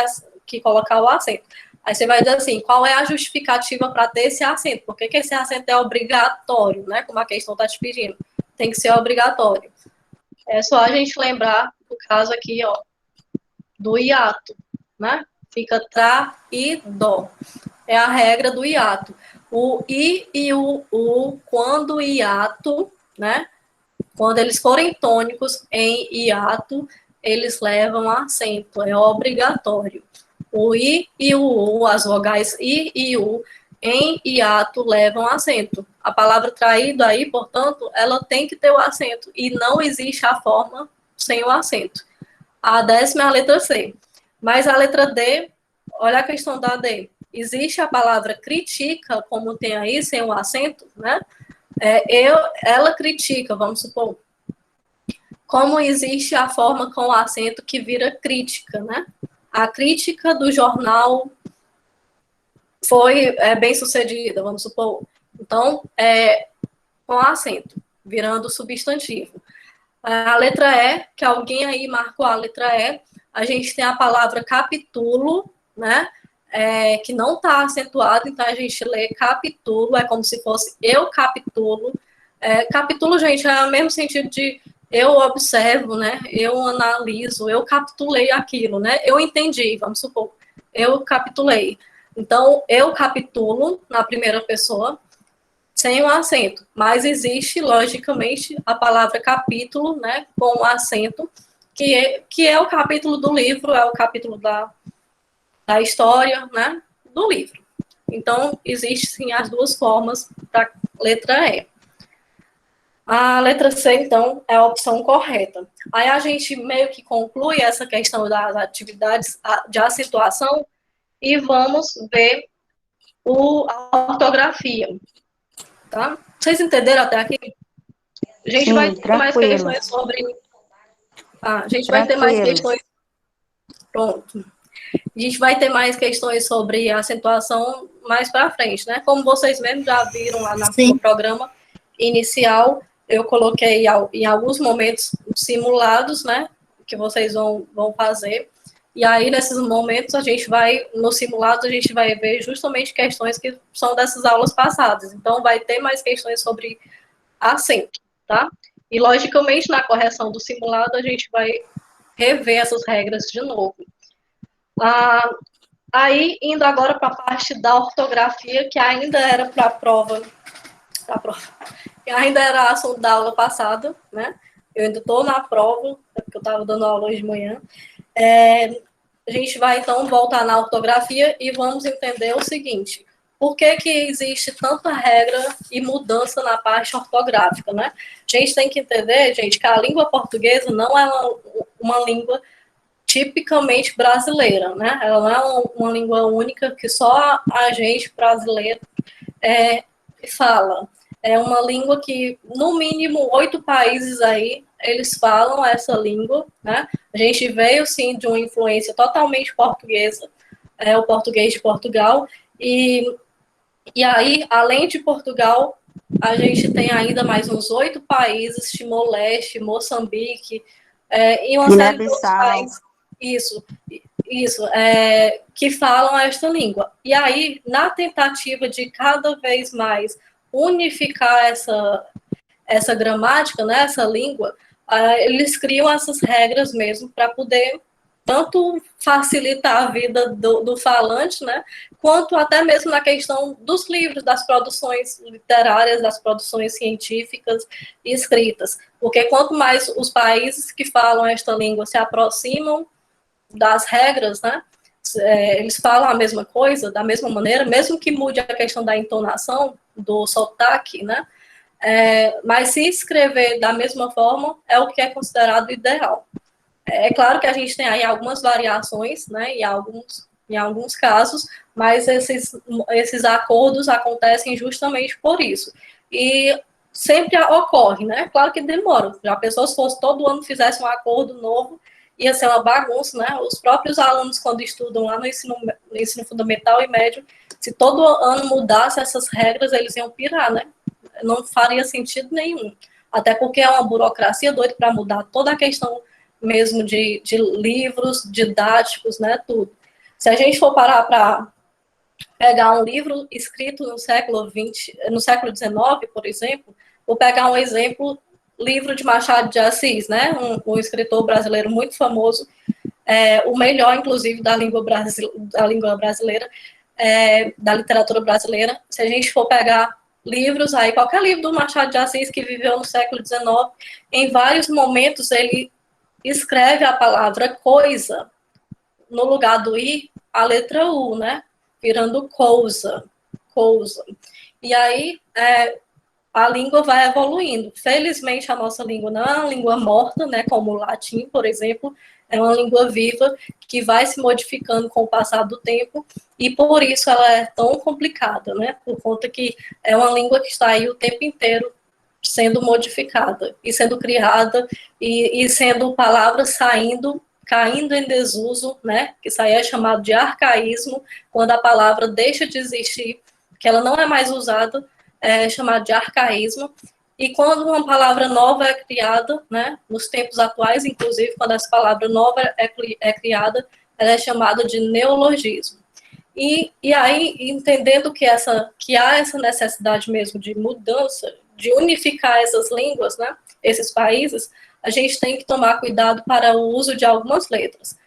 que colocar o acento. Aí você vai dizer assim, qual é a justificativa para ter esse acento? Por que esse acento é obrigatório, né? Como a questão está te pedindo. Tem que ser obrigatório. É só a gente lembrar do caso aqui, ó, do hiato, né? Fica tra e dó. É a regra do hiato. O i e o u, quando hiato, né? Quando eles forem tônicos em hiato, eles levam acento, é obrigatório. O i e o u, as vogais i e u, em hiato levam acento. A palavra traído aí, portanto, ela tem que ter o acento e não existe a forma sem o acento. A 10ª é a letra C. Mas a letra D, olha a questão da D. Existe a palavra critica, como tem aí, sem o acento, né? Ela critica, vamos supor. Como existe a forma com o acento que vira crítica, né? A crítica do jornal foi bem sucedida, vamos supor. Então, com acento, virando substantivo. A letra E, que alguém aí marcou a letra E, a gente tem a palavra capítulo, né? Que não está acentuado, então a gente lê capítulo, é como se fosse eu capitulo. Capítulo, gente, é o mesmo sentido de eu observo, né? Eu analiso, eu capitulei aquilo, né? Eu entendi, vamos supor, eu capitulei. Então, eu capitulo na primeira pessoa, sem o acento, mas existe, logicamente, a palavra capítulo, né, com o acento, que é o capítulo do livro, é o capítulo da história, né, do livro. Então, existem, sim, as duas formas para a letra E. A letra C, então, é a opção correta. Aí a gente meio que conclui essa questão das atividades de acentuação e vamos ver a ortografia. Tá? Vocês entenderam até aqui? A gente vai ter mais questões sobre. A gente vai ter mais questões. Pronto. A gente vai ter mais questões sobre acentuação mais para frente, né? Como vocês mesmos já viram lá no programa inicial, eu coloquei em alguns momentos simulados, né? Que vocês vão fazer. E aí, nesses momentos, no simulado, a gente vai ver justamente questões que são dessas aulas passadas. Então, vai ter mais questões sobre acento, tá? E, logicamente, na correção do simulado, a gente vai rever essas regras de novo. Aí, indo agora para a parte da ortografia, que ainda era para a prova, que ainda era assunto da aula passada, né? Eu ainda estou na prova, porque eu estava dando aula hoje de manhã. a gente vai, então, voltar na ortografia e vamos entender o seguinte: por que que existe tanta regra e mudança na parte ortográfica, né? A gente tem que entender, gente, que a língua portuguesa não é uma língua tipicamente brasileira, né? Ela não é uma língua única que só a gente brasileiro fala. É uma língua que, no mínimo, 8 países aí, eles falam essa língua, né? A gente veio, sim, de uma influência totalmente portuguesa, o português de Portugal, e aí, além de Portugal, a gente tem ainda mais uns 8 países, Timor-Leste, Moçambique, e uma série de outros países. Isso, que falam esta língua. E aí, na tentativa de cada vez mais unificar essa gramática, né, essa língua, eles criam essas regras mesmo para poder tanto facilitar a vida do falante, né, quanto até mesmo na questão dos livros, das produções literárias, das produções científicas e escritas. Porque quanto mais os países que falam esta língua se aproximam das regras, né, eles falam a mesma coisa, da mesma maneira, mesmo que mude a questão da entonação, do sotaque, né, mas se escrever da mesma forma é o que é considerado ideal. É claro que a gente tem aí algumas variações, né, em alguns casos, mas esses acordos acontecem justamente por isso. E sempre ocorre, né? Claro que demora. Já pensou se fosse todo ano fizesse um acordo novo, ia ser uma bagunça, né? Os próprios alunos, quando estudam lá no ensino fundamental e médio, se todo ano mudasse essas regras, eles iam pirar, né? Não faria sentido nenhum. Até porque é uma burocracia doida para mudar toda a questão mesmo de livros didáticos, né? Tudo. Se a gente for parar para pegar um livro escrito no século XIX, por exemplo, vou pegar um exemplo, livro de Machado de Assis, né? Um escritor brasileiro muito famoso, o melhor, inclusive, da língua brasileira, da literatura brasileira. Se a gente for pegar livros aí, qualquer livro do Machado de Assis que viveu no século XIX, em vários momentos ele escreve a palavra coisa, no lugar do i, a letra u, né? Virando cousa. E aí, a língua vai evoluindo. Felizmente, a nossa língua não é uma língua morta, né? Como o latim, por exemplo, é uma língua viva que vai se modificando com o passar do tempo, e por isso ela é tão complicada, né? Por conta que é uma língua que está aí o tempo inteiro sendo modificada e sendo criada e sendo palavras caindo em desuso, né? Que isso aí é chamado de arcaísmo, quando a palavra deixa de existir, que ela não é mais usada, é chamado de arcaísmo. E quando uma palavra nova é criada, né? Nos tempos atuais, inclusive, quando essa palavra nova é criada, ela é chamada de neologismo. E aí, entendendo que há essa necessidade mesmo de mudança, de unificar essas línguas, né, esses países, a gente tem que tomar cuidado para o uso de algumas letras.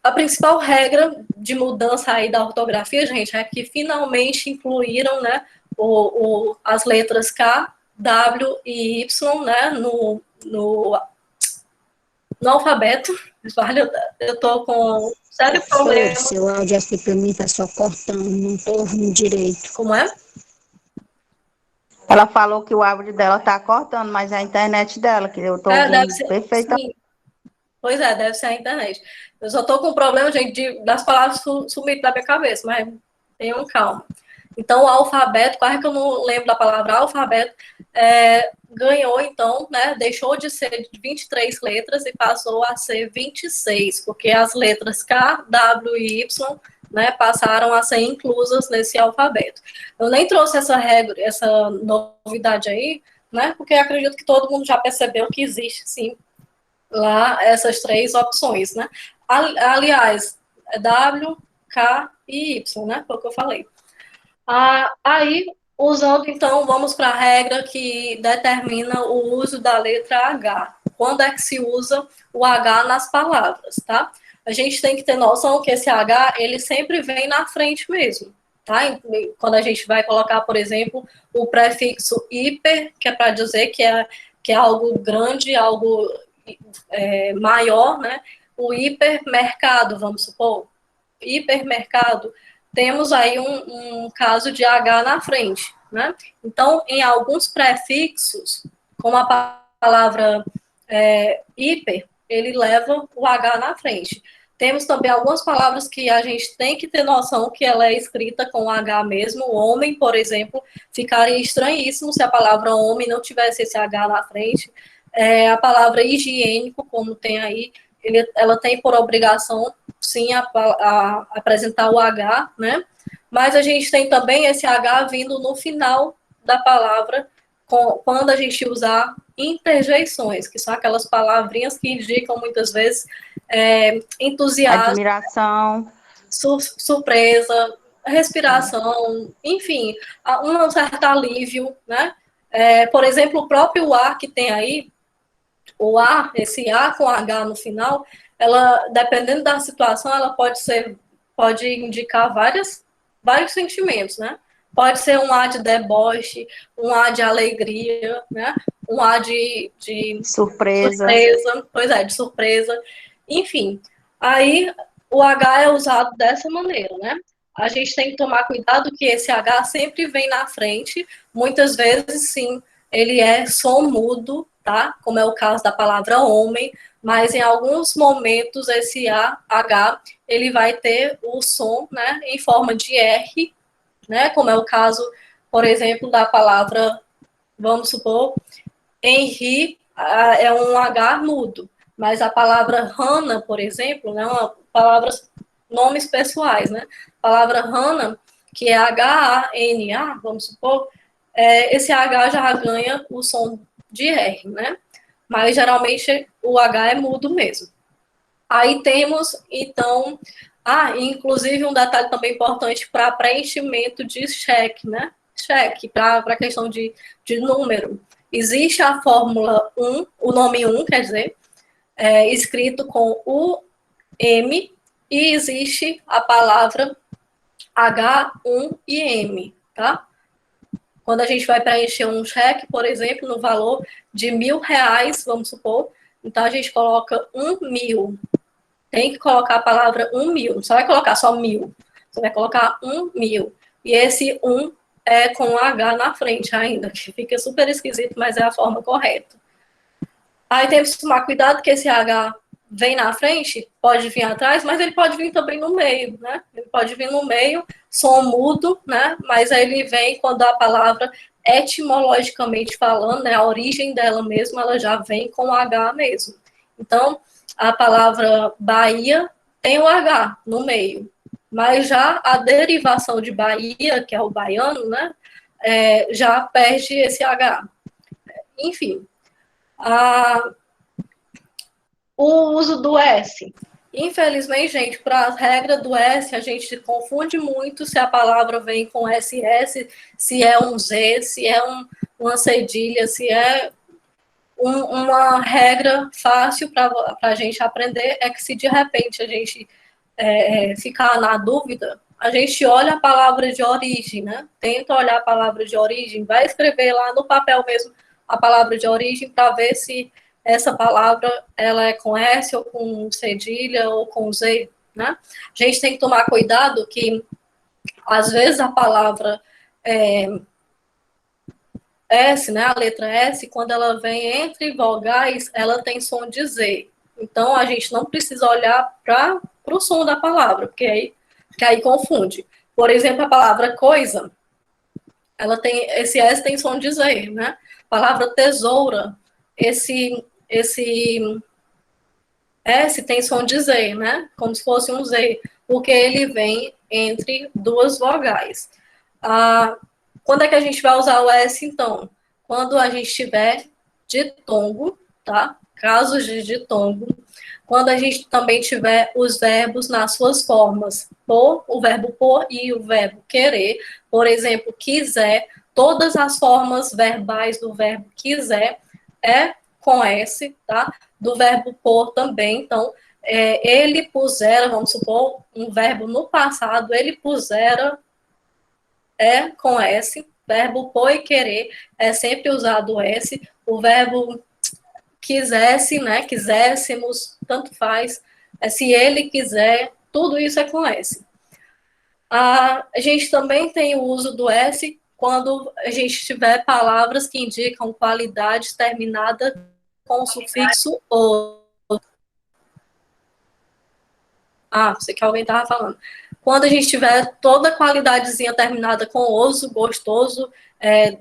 A principal regra de mudança aí da ortografia, gente, é que finalmente incluíram, né, as letras K, W e Y, né, no alfabeto. Vale, eu estou com sério problema. Seu áudio aqui para mim tá só cortando, não tô ouvindo direito. Como é? Ela falou que o áudio dela tá cortando, mas é a internet dela, que eu tô ouvindo perfeitamente. Pois é, deve ser a internet. Eu só tô com problema, gente, das palavras sumirem da minha cabeça, mas tenham calma. Então, o alfabeto, quase que eu não lembro da palavra alfabeto, ganhou, então, né, deixou de ser de 23 letras e passou a ser 26, porque as letras K, W e Y, né, passaram a ser inclusas nesse alfabeto. Eu nem trouxe essa regra, essa novidade aí, né, porque acredito que todo mundo já percebeu que existe, sim, lá essas 3 opções, né. Aliás, W, K e Y, né, foi o que eu falei. Aí, usando, então, vamos para a regra que determina o uso da letra H. Quando é que se usa o H nas palavras, tá? A gente tem que ter noção que esse H, ele sempre vem na frente mesmo, tá? Quando a gente vai colocar, por exemplo, o prefixo hiper, que é para dizer que é algo grande, algo maior, né? o hipermercado, vamos supor, hipermercado, temos aí um caso de H na frente, né? Então, em alguns prefixos, como a palavra hiper, ele leva o H na frente. Temos também algumas palavras que a gente tem que ter noção que ela é escrita com H mesmo. O homem, por exemplo, ficaria estranhíssimo se a palavra homem não tivesse esse H na frente. A palavra higiênico, como tem aí, ela tem por obrigação, sim, a apresentar o H, né? Mas a gente tem também esse H vindo no final da palavra, quando a gente usar interjeições, que são aquelas palavrinhas que indicam muitas vezes entusiasmo, Admiração. surpresa, respiração, enfim, um certo alívio, né? Por exemplo, o próprio A que tem aí, o A, esse A com H no final, ela, dependendo da situação, ela pode indicar vários sentimentos, né? Pode ser um A de deboche, um A de alegria, né? Um A de Surpresa. Pois é, de surpresa. Enfim, aí o H é usado dessa maneira, né? A gente tem que tomar cuidado que esse H sempre vem na frente. Muitas vezes, sim, ele é som mudo, tá? Como é o caso da palavra homem, mas em alguns momentos esse H, ele vai ter o som, né, em forma de R, né? Como é o caso, por exemplo, da palavra, vamos supor, Henri, é um H mudo, mas a palavra Hannah, por exemplo, né, nomes pessoais, né? A palavra Hannah, que é H-A-N-A, vamos supor, esse H já ganha o som de R, né? Mas geralmente o H é mudo mesmo. Aí temos, então, inclusive um detalhe também importante para preenchimento de cheque, né? Cheque, para a questão de número. Existe a fórmula 1, o nome 1, quer dizer, escrito com o M, e existe a palavra H1 e M, tá? Quando a gente vai preencher um cheque, por exemplo, no valor de R$ 1.000, vamos supor, então a gente coloca 1.000. Tem que colocar a palavra 1.000, não só vai colocar só 1.000, você vai colocar 1.000. E esse 1 é com H na frente ainda, que fica super esquisito, mas é a forma correta. Aí temos que tomar cuidado que esse H vem na frente, pode vir atrás, mas ele pode vir também no meio, né? Ele pode vir no meio, som mudo, né? Mas aí ele vem quando a palavra, etimologicamente falando, né, a origem dela mesmo, ela já vem com H mesmo. Então, a palavra Bahia tem o H no meio, mas já a derivação de Bahia, que é o baiano, né, já perde esse H. Enfim, o uso do S. Infelizmente, gente, para a regra do S, a gente confunde muito se a palavra vem com SS, se é um Z, se é uma cedilha, se é uma regra fácil para a gente aprender é que se de repente a gente ficar na dúvida, a gente olha a palavra de origem, né? Tenta olhar a palavra de origem, vai escrever lá no papel mesmo a palavra de origem para ver se essa palavra ela é com S ou com cedilha ou com Z, né? A gente tem que tomar cuidado que às vezes a palavra S, né, a letra S, quando ela vem entre vogais, ela tem som de Z. Então, a gente não precisa olhar para o som da palavra, porque aí confunde. Por exemplo, a palavra coisa, esse S tem som de Z, né? A palavra tesoura, esse S tem som de Z, né? Como se fosse um Z, porque ele vem entre duas vogais. Quando é que a gente vai usar o S, então? Quando a gente tiver ditongo, tá? Casos de ditongo. Quando a gente também tiver os verbos nas suas formas, o verbo por e o verbo querer. Por exemplo, quiser, todas as formas verbais do verbo quiser é com S, tá? Do verbo por também. Então, ele pusera, vamos supor, um verbo no passado, ele pusera com S, verbo pôr e querer é sempre usado S, o verbo quisesse, né, quiséssemos, tanto faz, se ele quiser, tudo isso é com S. A gente também tem o uso do S quando a gente tiver palavras que indicam qualidade terminada com o sufixo "o". Sei que alguém estava falando. Quando a gente tiver toda qualidadezinha terminada com oso, gostoso,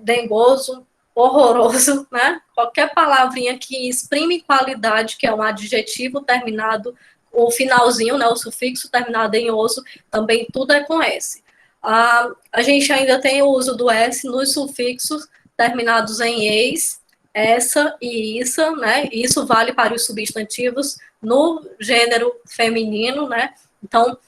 dengoso, horroroso, né? Qualquer palavrinha que exprime qualidade, que é um adjetivo terminado, o finalzinho, né? O sufixo terminado em oso, também tudo é com S. A gente ainda tem o uso do S nos sufixos terminados em eis, essa e issa, né? Isso vale para os substantivos no gênero feminino, né? Então,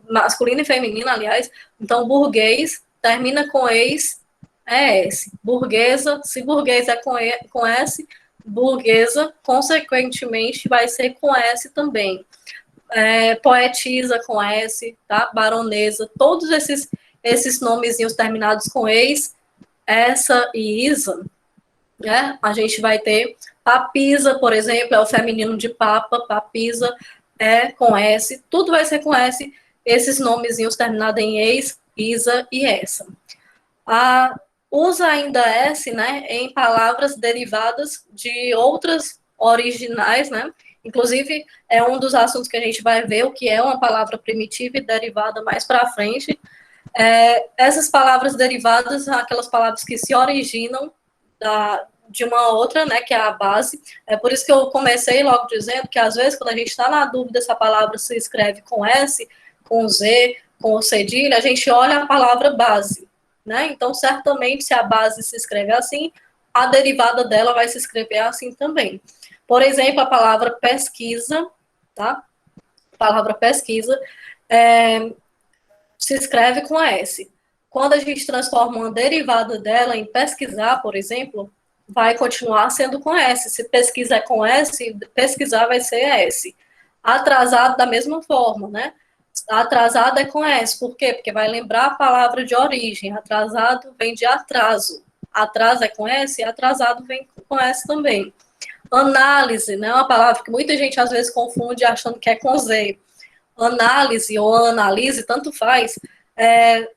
masculino e feminino, aliás. Então, burguês termina com eis, é S. Burguesa, se burguês é com S, burguesa, consequentemente, vai ser com S também. Poetisa com S, tá? Baronesa, todos esses nomezinhos terminados com eis, essa e isa, né? A gente vai ter papisa, por exemplo, é o feminino de papa, papisa é com S, tudo vai ser com S, esses nomezinhos terminados em eis, isa e essa. Usa ainda S, né, em palavras derivadas de outras originais, né? Inclusive, é um dos assuntos que a gente vai ver, o que é uma palavra primitiva e derivada mais para frente. Essas palavras derivadas são aquelas palavras que se originam de uma outra, né, que é a base. É por isso que eu comecei logo dizendo que, às vezes, quando a gente está na dúvida se a palavra se escreve com S, com Z, com cedilha, a gente olha a palavra base, né? Então, certamente, se a base se escreve assim, a derivada dela vai se escrever assim também. Por exemplo, a palavra pesquisa, tá? A palavra pesquisa se escreve com S. Quando a gente transforma uma derivada dela em pesquisar, por exemplo, vai continuar sendo com S. Se pesquisa é com S, pesquisar vai ser S. Atrasado da mesma forma, né? Atrasado é com S. Por quê? Porque vai lembrar a palavra de origem. Atrasado vem de atraso. Atraso é com S, atrasado vem com S também. Análise, né? Uma palavra que muita gente às vezes confunde achando que é com Z. Análise ou analise, tanto faz.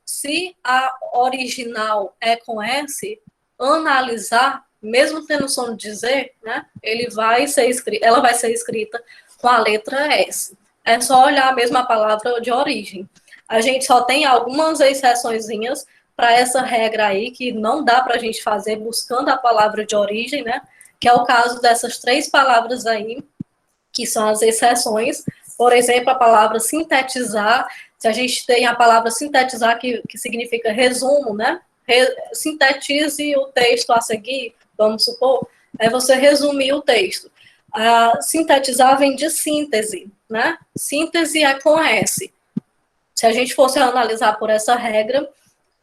Se a original é com S, analisar, mesmo tendo som de Z, né, ela vai ser escrita com a letra S. É só olhar a mesma palavra de origem. A gente só tem algumas exceçõezinhas para essa regra aí, que não dá para a gente fazer buscando a palavra de origem, né, que é o caso dessas 3 palavras aí, que são as exceções. Por exemplo, a palavra sintetizar, se a gente tem a palavra sintetizar, que significa resumo, né? Sintetize o texto a seguir, vamos supor, é você resumir o texto. Sintetizar vem de síntese, né? Síntese é com S. Se a gente fosse analisar por essa regra,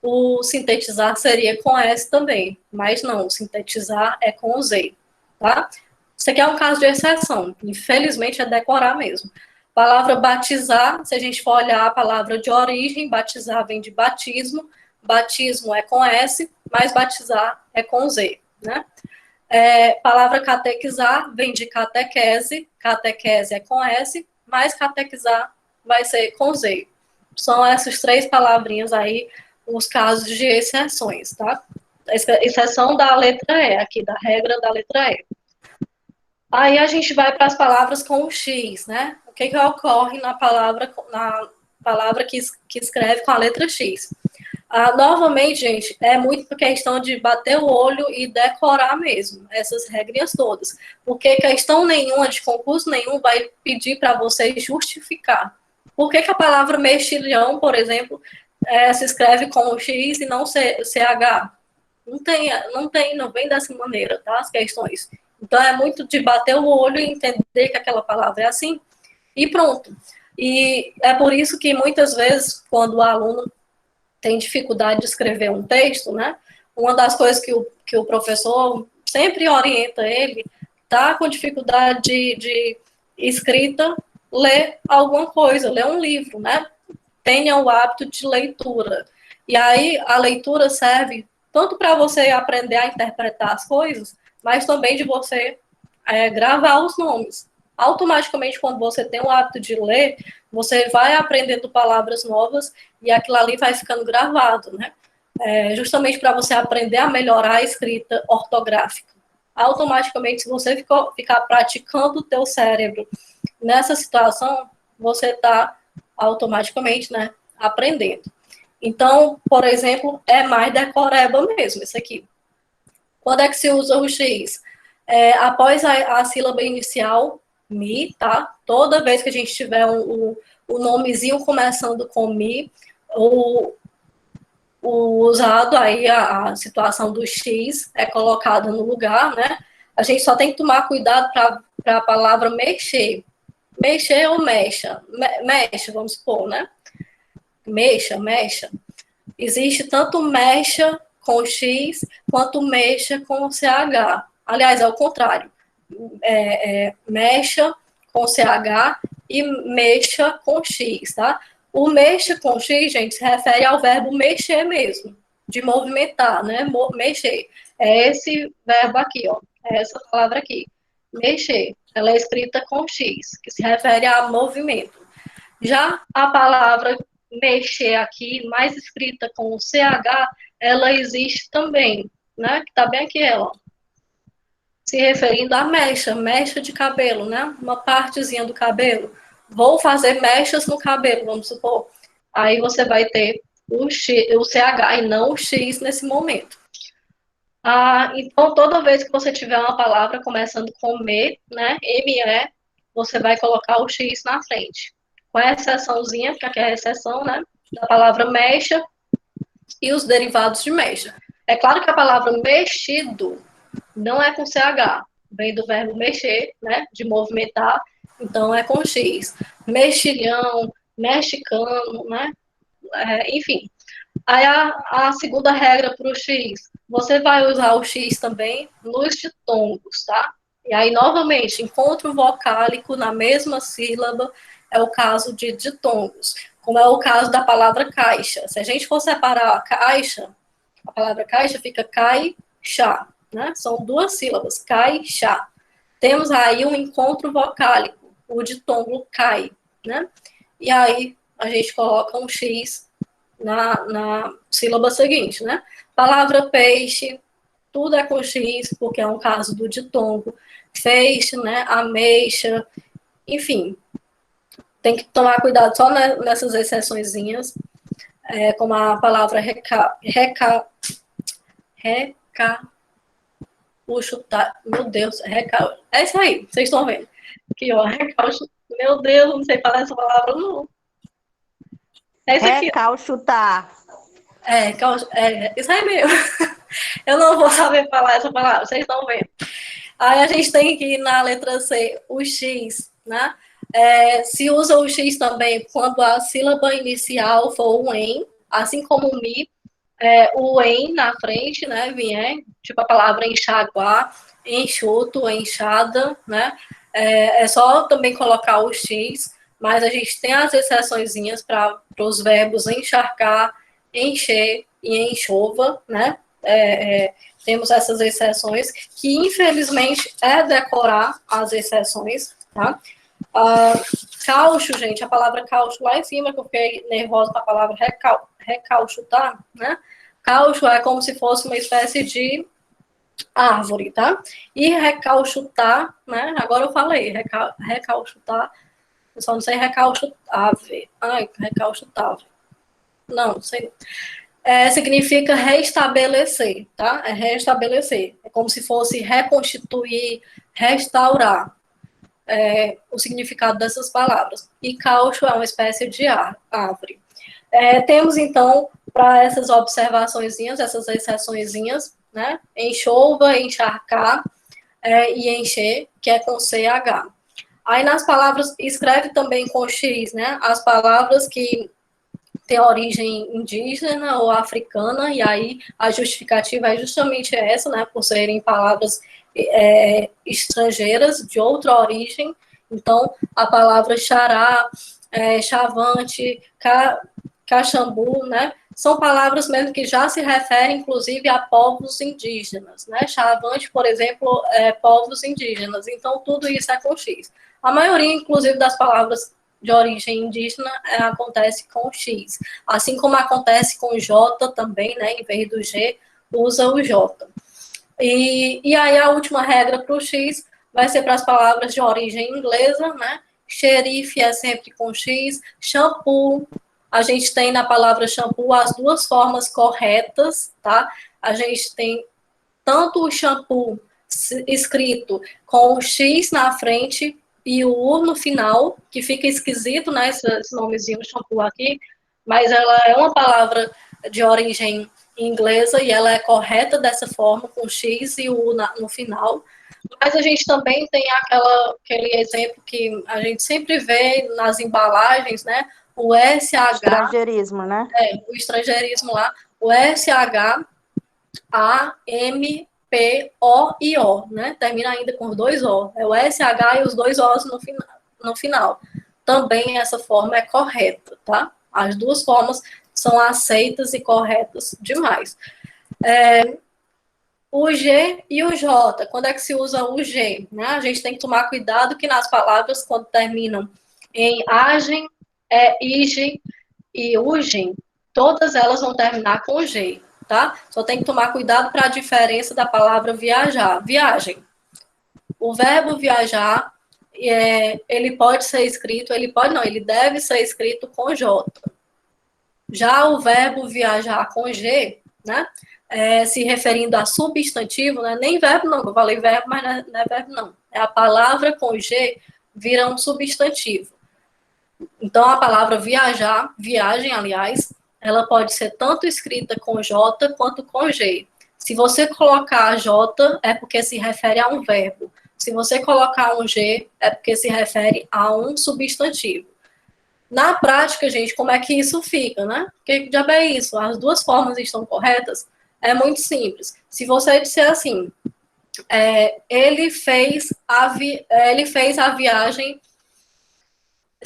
o sintetizar seria com S também, mas não, sintetizar é com Z, tá? Isso aqui é um caso de exceção, infelizmente é decorar mesmo. Palavra batizar, se a gente for olhar a palavra de origem, batizar vem de batismo, batismo é com S, mas batizar é com Z, né? Palavra catequizar vem de catequese, catequese é com S, mas catequizar vai ser com Z. São essas 3 palavrinhas aí, os casos de exceções, tá? Exceção da letra E, aqui da regra da letra E. Aí a gente vai para as palavras com o X, né? O que ocorre na palavra que escreve com a letra X? Novamente, gente, é muito por questão de bater o olho e decorar mesmo essas regrinhas todas. Porque questão nenhuma, de concurso nenhum, vai pedir para você justificar. Por que a palavra mexilhão, por exemplo, se escreve com o X e não CH? Não vem dessa maneira, tá? As questões. Então, é muito de bater o olho e entender que aquela palavra é assim, e pronto. E é por isso que, muitas vezes, quando o aluno tem dificuldade de escrever um texto, né, uma das coisas que o professor sempre orienta ele, tá com dificuldade de escrita, ler alguma coisa, ler um livro, né, tenha o hábito de leitura. E aí, a leitura serve tanto para você aprender a interpretar as coisas, mas também de você gravar os nomes. automaticamente, quando você tem o hábito de ler, você vai aprendendo palavras novas e aquilo ali vai ficando gravado, né? Justamente para você aprender a melhorar a escrita ortográfica. Automaticamente, se você ficar praticando o teu cérebro nessa situação, você está automaticamente, né, aprendendo. Então, por exemplo, é mais decoreba mesmo, isso aqui. Quando é que se usa o X? Após a sílaba inicial, mi, tá? Toda vez que a gente tiver o nomezinho começando com mi, o usado aí, a situação do X é colocada no lugar, né? A gente só tem que tomar cuidado para a palavra mexer. Mexer ou mexa? Mexa, vamos supor, né? Mexa. Existe tanto mexa com X quanto mexa com CH. Aliás, é o contrário. Mexa com CH e mexa com X, tá? O mexa com X, gente, se refere ao verbo mexer mesmo, de movimentar, né? Mexer. É esse verbo aqui, ó. É essa palavra aqui. Mexer. Ela é escrita com X, que se refere a movimento. Já a palavra mexer aqui, mais escrita com CH, ela existe também, né? Que tá bem aqui ela, ó. Se referindo à mecha de cabelo, né? Uma partezinha do cabelo. Vou fazer mechas no cabelo, vamos supor. Aí você vai ter o CH e não o X nesse momento. Então, toda vez que você tiver uma palavra começando com me, né? ME, você vai colocar o X na frente. Com a exceçãozinha, porque aqui é a exceção, né? Da palavra mecha e os derivados de mecha. É claro que a palavra mexido não é com CH, vem do verbo mexer, né, de movimentar, então é com X. Mexilhão, mexicano, né, enfim. Aí a segunda regra para o X, você vai usar o X também nos ditongos, tá? E aí, novamente, encontro vocálico na mesma sílaba é o caso de ditongos, como é o caso da palavra caixa. Se a gente for separar a palavra caixa fica caixa, né? São duas sílabas, caixa. Temos aí um encontro vocálico, o ditongo cai, né? E aí a gente coloca um X na sílaba seguinte, né? Palavra peixe, tudo é com X, porque é um caso do ditongo. Feixe, né? Ameixa, enfim. Tem que tomar cuidado só nessas exceçõezinhas, como a palavra chutar, meu Deus, é isso aí, vocês estão vendo. Aqui, ó, meu Deus, não sei falar essa palavra, não. É isso aqui. Recalchutar. Isso aí mesmo. Eu não vou saber falar essa palavra, vocês estão vendo. Aí a gente tem que ir na letra C, o X, né? Se usa o X também quando a sílaba inicial for o em, assim como o mi, o em na frente, né, vier, tipo a palavra enxaguar, enxuto, enxada, né, é só também colocar o X, mas a gente tem as exceçõezinhas para os verbos encharcar, encher e enxova, né, temos essas exceções, que infelizmente é decorar as exceções, tá? Caucho, gente, a palavra caucho lá em cima, que eu fiquei nervosa com a palavra recalchutar, né? Caucho é como se fosse uma espécie de árvore, tá? E recalchutar, né? Agora eu falei, recalchutar, eu só não sei recalchutar. Ai, recalchutar. Não sei. Significa restabelecer, tá? É restabelecer. É como se fosse reconstituir, restaurar. O significado dessas palavras. E caucho é uma espécie de árvore. Temos, então, para essas observaçõezinhas, essas exceçõezinhas, né? Enxova, encharcar e encher, que é com CH. Aí nas palavras, escreve também com X, né? As palavras que têm origem indígena ou africana, e aí a justificativa é justamente essa, né? Por serem palavras estrangeiras, de outra origem. Então, a palavra xará, chavante, caxambu, né? São palavras mesmo que já se referem, inclusive, a povos indígenas, né? Chavante, por exemplo, povos indígenas. Então, tudo isso é com X. A maioria, inclusive, das palavras de origem indígena acontece com X. Assim como acontece com J também, né? Em vez do G, usa o J. E aí a última regra para o X vai ser para as palavras de origem inglesa, né? Xerife é sempre com X. Shampoo, a gente tem na palavra shampoo as duas formas corretas, tá? A gente tem tanto o shampoo escrito com o X na frente e o U no final, que fica esquisito, né? Esse nomezinho shampoo aqui, mas ela é uma palavra de origem inglesa e ela é correta dessa forma, com X e o U no final. Mas a gente também tem aquele exemplo que a gente sempre vê nas embalagens, né? O SH. Estrangeirismo, né? O estrangeirismo lá. O SHAMPOIO, né? Termina ainda com os dois O. É o SH e os dois Os no final. Também essa forma é correta, tá? As duas formas são aceitas e corretas demais. O G e o J, quando é que se usa o G? Né? A gente tem que tomar cuidado que nas palavras, quando terminam em agem, igen e ugem, todas elas vão terminar com G, tá? Só tem que tomar cuidado para a diferença da palavra viajar. Viagem. O verbo viajar, ele pode ser escrito, ele deve ser escrito com J. Já o verbo viajar com G, né? Se referindo a substantivo, né? Nem verbo não, eu falei verbo, mas não é verbo não. É a palavra com G vira um substantivo. Então, a palavra viajar, viagem, aliás, ela pode ser tanto escrita com J quanto com G. Se você colocar J, é porque se refere a um verbo. Se você colocar um G, é porque se refere a um substantivo. Na prática, gente, como é que isso fica, né? Que diabo é isso? As duas formas estão corretas? É muito simples. Se você disser assim, ele fez a viagem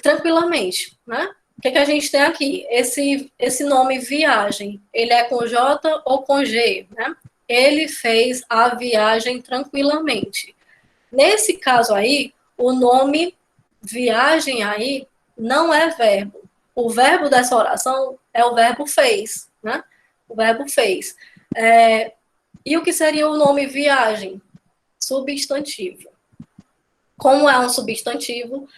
tranquilamente, né? O que a gente tem aqui? Esse nome viagem, ele é com J ou com G, né? Ele fez a viagem tranquilamente. Nesse caso aí, o nome viagem aí não é verbo. O verbo dessa oração é o verbo fez, né? O verbo fez. E o que seria o nome viagem? Substantivo. Como é um substantivo,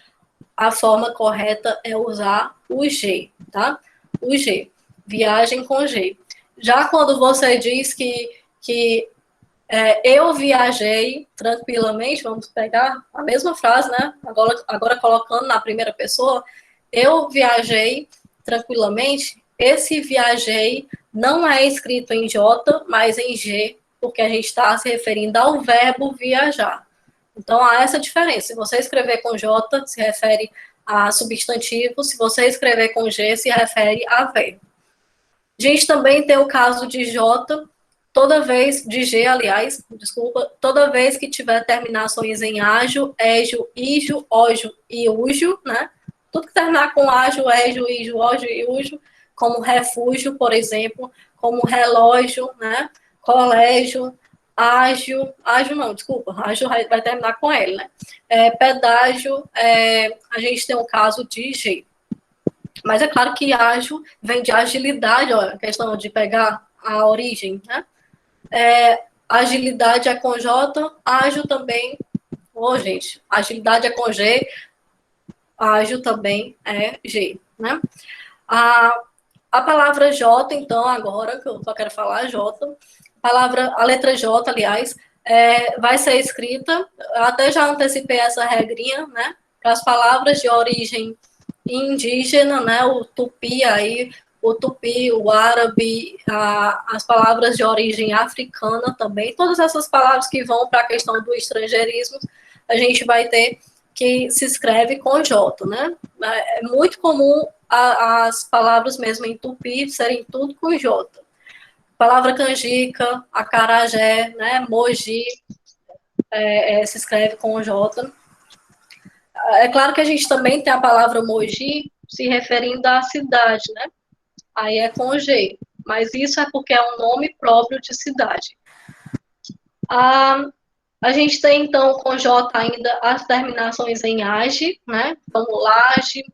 a forma correta é usar o G, tá? O G. Viagem com G. Já quando você diz que eu viajei tranquilamente, vamos pegar a mesma frase, né? Agora colocando na primeira pessoa, eu viajei tranquilamente. Esse viajei não é escrito em J, mas em G, porque a gente está se referindo ao verbo viajar. Então, há essa diferença. Se você escrever com J, se refere a substantivo. Se você escrever com G, se refere a verbo. A gente também tem o caso de J, de G, aliás, desculpa, toda vez que tiver terminações em ágio, égio, ígio, ógio e úgio, né? Tudo que terminar com ágio, égio, ígio, ógio e úgio, como refúgio, por exemplo, como relógio, né? Colégio, ágio vai terminar com L, né? Pedágio, a gente tem o caso de G. Mas é claro que ágil vem de agilidade, ó, a questão de pegar a origem, né? Agilidade é com J, ágil também. Gente, agilidade é com G, ágil também é G, né? A palavra J, então, agora, que eu só quero falar J, a letra J, aliás, vai ser escrita, eu até já antecipei essa regrinha, né? Para as palavras de origem indígena, né? O tupi aí, o tupi, o árabe, as palavras de origem africana também, todas essas palavras que vão para a questão do estrangeirismo, a gente vai ter que se escreve com J, né? É muito comum as palavras mesmo em tupi serem tudo com J. Palavra canjica, acarajé, né? Moji, se escreve com J. É claro que a gente também tem a palavra Moji se referindo à cidade, né? Aí é com G, mas isso é porque é um nome próprio de cidade. A gente tem, então, com J ainda as terminações em age, né? Então, laje,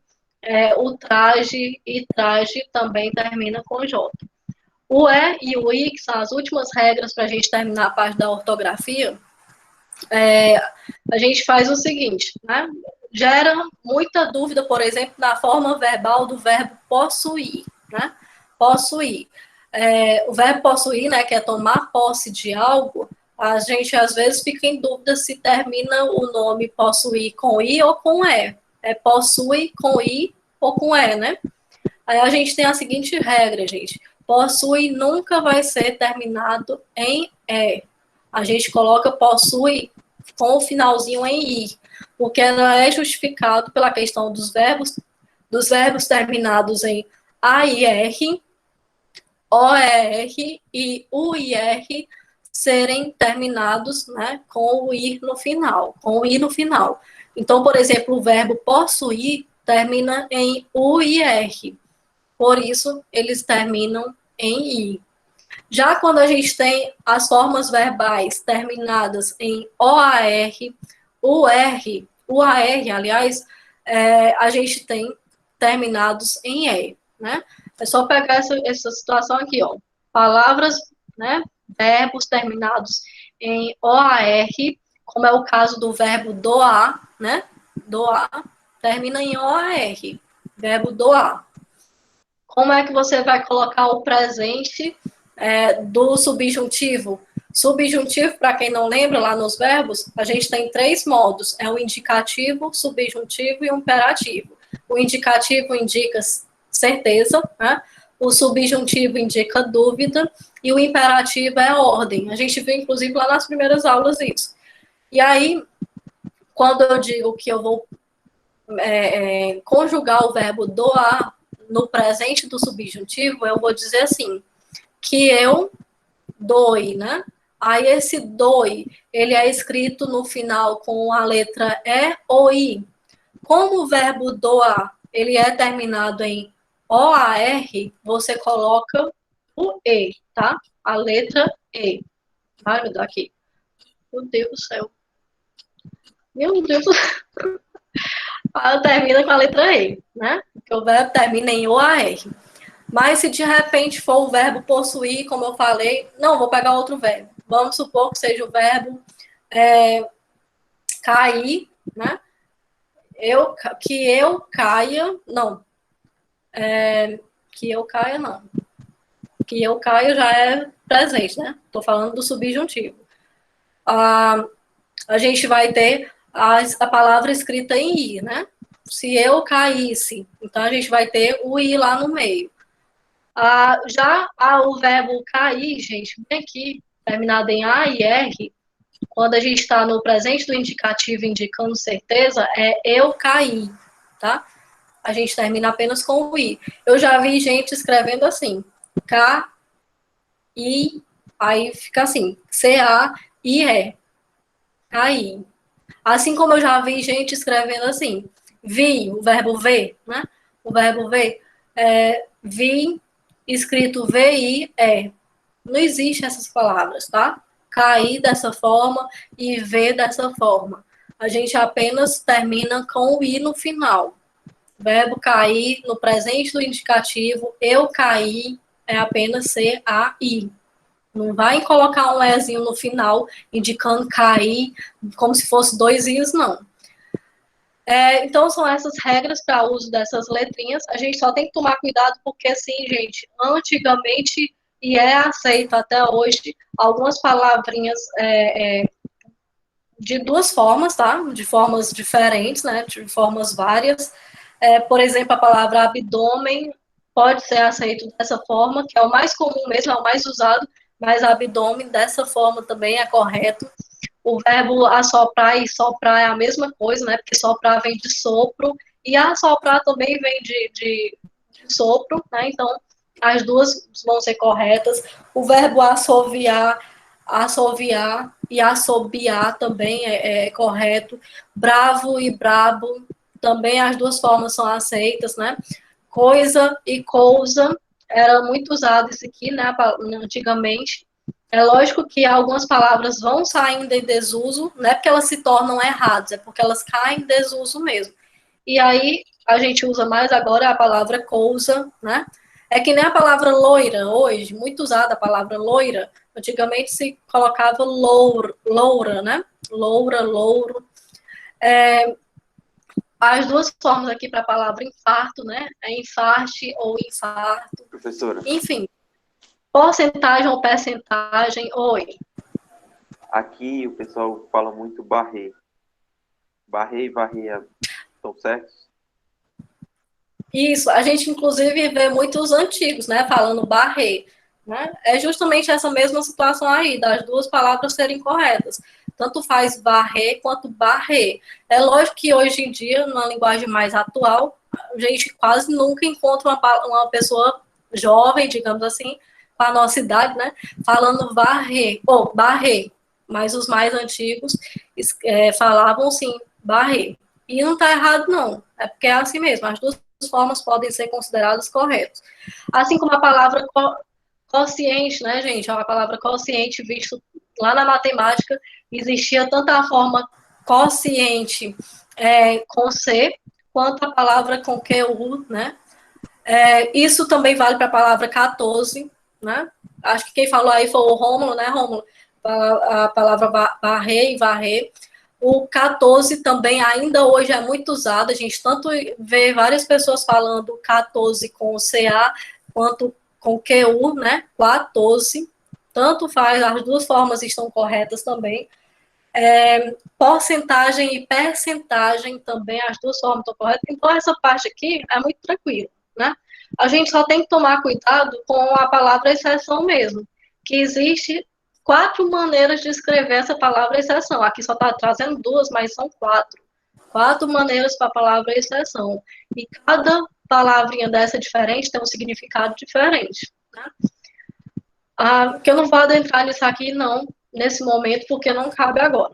ultraje e traje também termina com J. O E e o I, que são as últimas regras para a gente terminar a parte da ortografia, a gente faz o seguinte, né? Gera muita dúvida, por exemplo, na forma verbal do verbo possuir, né? Possuir. O verbo possuir, né, que é tomar posse de algo, a gente às vezes fica em dúvida se termina o nome possuir com I ou com E. É possui com I ou com E, né? Aí a gente tem a seguinte regra, gente. Possui nunca vai ser terminado em E. A gente coloca possui com o finalzinho em I, porque ela é justificado pela questão dos verbos terminados em AIR, OER e UIR serem terminados, né, com o ir no final, com o i no final. Então, por exemplo, o verbo possuir termina em UIR. Por isso, eles terminam em i. Já quando a gente tem as formas verbais terminadas em OAR, UAR, aliás, a gente tem terminados em E, né? É só pegar essa situação aqui, ó. Palavras, né? Verbos terminados em OAR, como é o caso do verbo doar, né? Doar, termina em OAR. Verbo doar. Como é que você vai colocar o presente do subjuntivo? Subjuntivo, para quem não lembra, lá nos verbos, a gente tem 3 modos. É o indicativo, subjuntivo e o imperativo. O indicativo indica certeza, né? O subjuntivo indica dúvida e o imperativo é a ordem. A gente viu, inclusive, lá nas primeiras aulas isso. E aí, quando eu digo que eu vou conjugar o verbo doar no presente do subjuntivo, eu vou dizer assim, que eu doe, né? Aí esse doe, ele é escrito no final com a letra E ou I. Como o verbo doar, ele é terminado em OAR, você coloca o E, tá? A letra E. Ai, meu Deus, aqui. Meu Deus do céu. Meu Deus do céu. Termina com a letra E, né? Porque o verbo termina em OAR. Mas se de repente for o verbo possuir, como eu falei, não, vou pegar outro verbo. Vamos supor que seja o verbo cair, né? Que eu caia, não. Que eu caia, não. Que eu caia já é presente, né? Estou falando do subjuntivo. A gente vai ter a palavra escrita em I, né? Se eu caísse, então a gente vai ter o I lá no meio. O verbo cair, gente, vem aqui, terminado em A e R, quando a gente está no presente do indicativo indicando certeza, é eu caí, tá? A gente termina apenas com o I. Eu já vi gente escrevendo assim, K-I, aí fica assim, C-A-I-E, cair. Assim como eu já vi gente escrevendo assim, vi, o verbo ver, né? O verbo ver, vi, escrito V-I-E. Não existe essas palavras, tá? Cair dessa forma e ver dessa forma. A gente apenas termina com o I no final. Verbo cair no presente do indicativo, eu caí, é apenas C-A-I. Não vai colocar um Ezinho no final, indicando cair, como se fosse 2 I's, não. Então, são essas regras para o uso dessas letrinhas. A gente só tem que tomar cuidado, porque, assim, gente, antigamente, e é aceito até hoje, algumas palavrinhas de 2 formas, tá? De formas diferentes, né? De formas várias. Por exemplo, a palavra abdômen pode ser aceito dessa forma, que é o mais comum mesmo, é o mais usado, mas abdômen dessa forma também é correto. O verbo assoprar e soprar é a mesma coisa, né? Porque soprar vem de sopro e assoprar também vem de sopro, né? Então, as duas vão ser corretas. O verbo assoviar e assobiar também é correto. Bravo e brabo, também as 2 formas são aceitas, né? Coisa e cousa, era muito usado isso aqui, né? Antigamente. É lógico que algumas palavras vão saindo em desuso, não é porque elas se tornam erradas, é porque elas caem em desuso mesmo. E aí, a gente usa mais agora a palavra coisa, né? É que nem a palavra loira hoje, muito usada a palavra loira. Antigamente se colocava loura, né? Loura, louro. As duas formas aqui para a palavra infarto, né? É infarte ou infarto. Professora, Enfim, porcentagem ou percentagem, oi. aqui o pessoal fala muito barrer. Barrer e varrer estão certos? Isso, a gente inclusive vê muitos antigos, né, falando barrer, né? É justamente essa mesma situação aí, das duas palavras serem corretas. Tanto faz varrer quanto barrer. É lógico que hoje em dia, numa linguagem mais atual, a gente quase nunca encontra uma pessoa jovem, digamos assim, com a nossa idade, né, falando varrer, ou barrer. Mas os mais antigos falavam sim, barrer. E não está errado, não. É porque é assim mesmo, as duas formas podem ser consideradas corretas. Assim como a palavra quociente, né, gente? A palavra quociente, visto lá na matemática, existia tanto a forma quociente com C, quanto a palavra com QU, né? Isso também vale para a palavra 14, né? Acho que quem falou aí foi o Rômulo, né, Rômulo? A palavra varrer e varrer. O 14 também ainda hoje é muito usado, a gente tanto vê várias pessoas falando 14 com CA, quanto com QU, né, 14, tanto faz, as duas formas estão corretas também. Porcentagem e percentagem também, as duas formas estão corretas, então essa parte aqui é muito tranquila, né. A gente só tem que tomar cuidado com a palavra exceção mesmo, que existe 4 maneiras de escrever essa palavra exceção. Aqui só está trazendo 2, mas são 4. 4 maneiras para a palavra exceção. E cada palavrinha dessa diferente tem um significado diferente. Né? Que eu não vou adentrar nisso aqui, não, nesse momento, porque não cabe agora.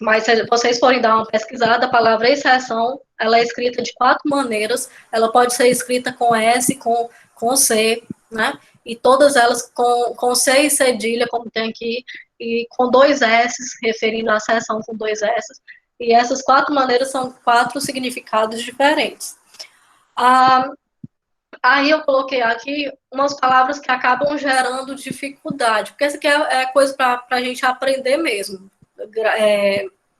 Mas se vocês forem dar uma pesquisada, a palavra exceção, ela é escrita de 4 maneiras. Ela pode ser escrita com S, com C, né? E todas elas com C e cedilha, como tem aqui, e com 2 S, referindo à seção com 2 S. E essas 4 maneiras são 4 significados diferentes. Aí eu coloquei aqui umas palavras que acabam gerando dificuldade, porque isso aqui é coisa para a gente aprender mesmo,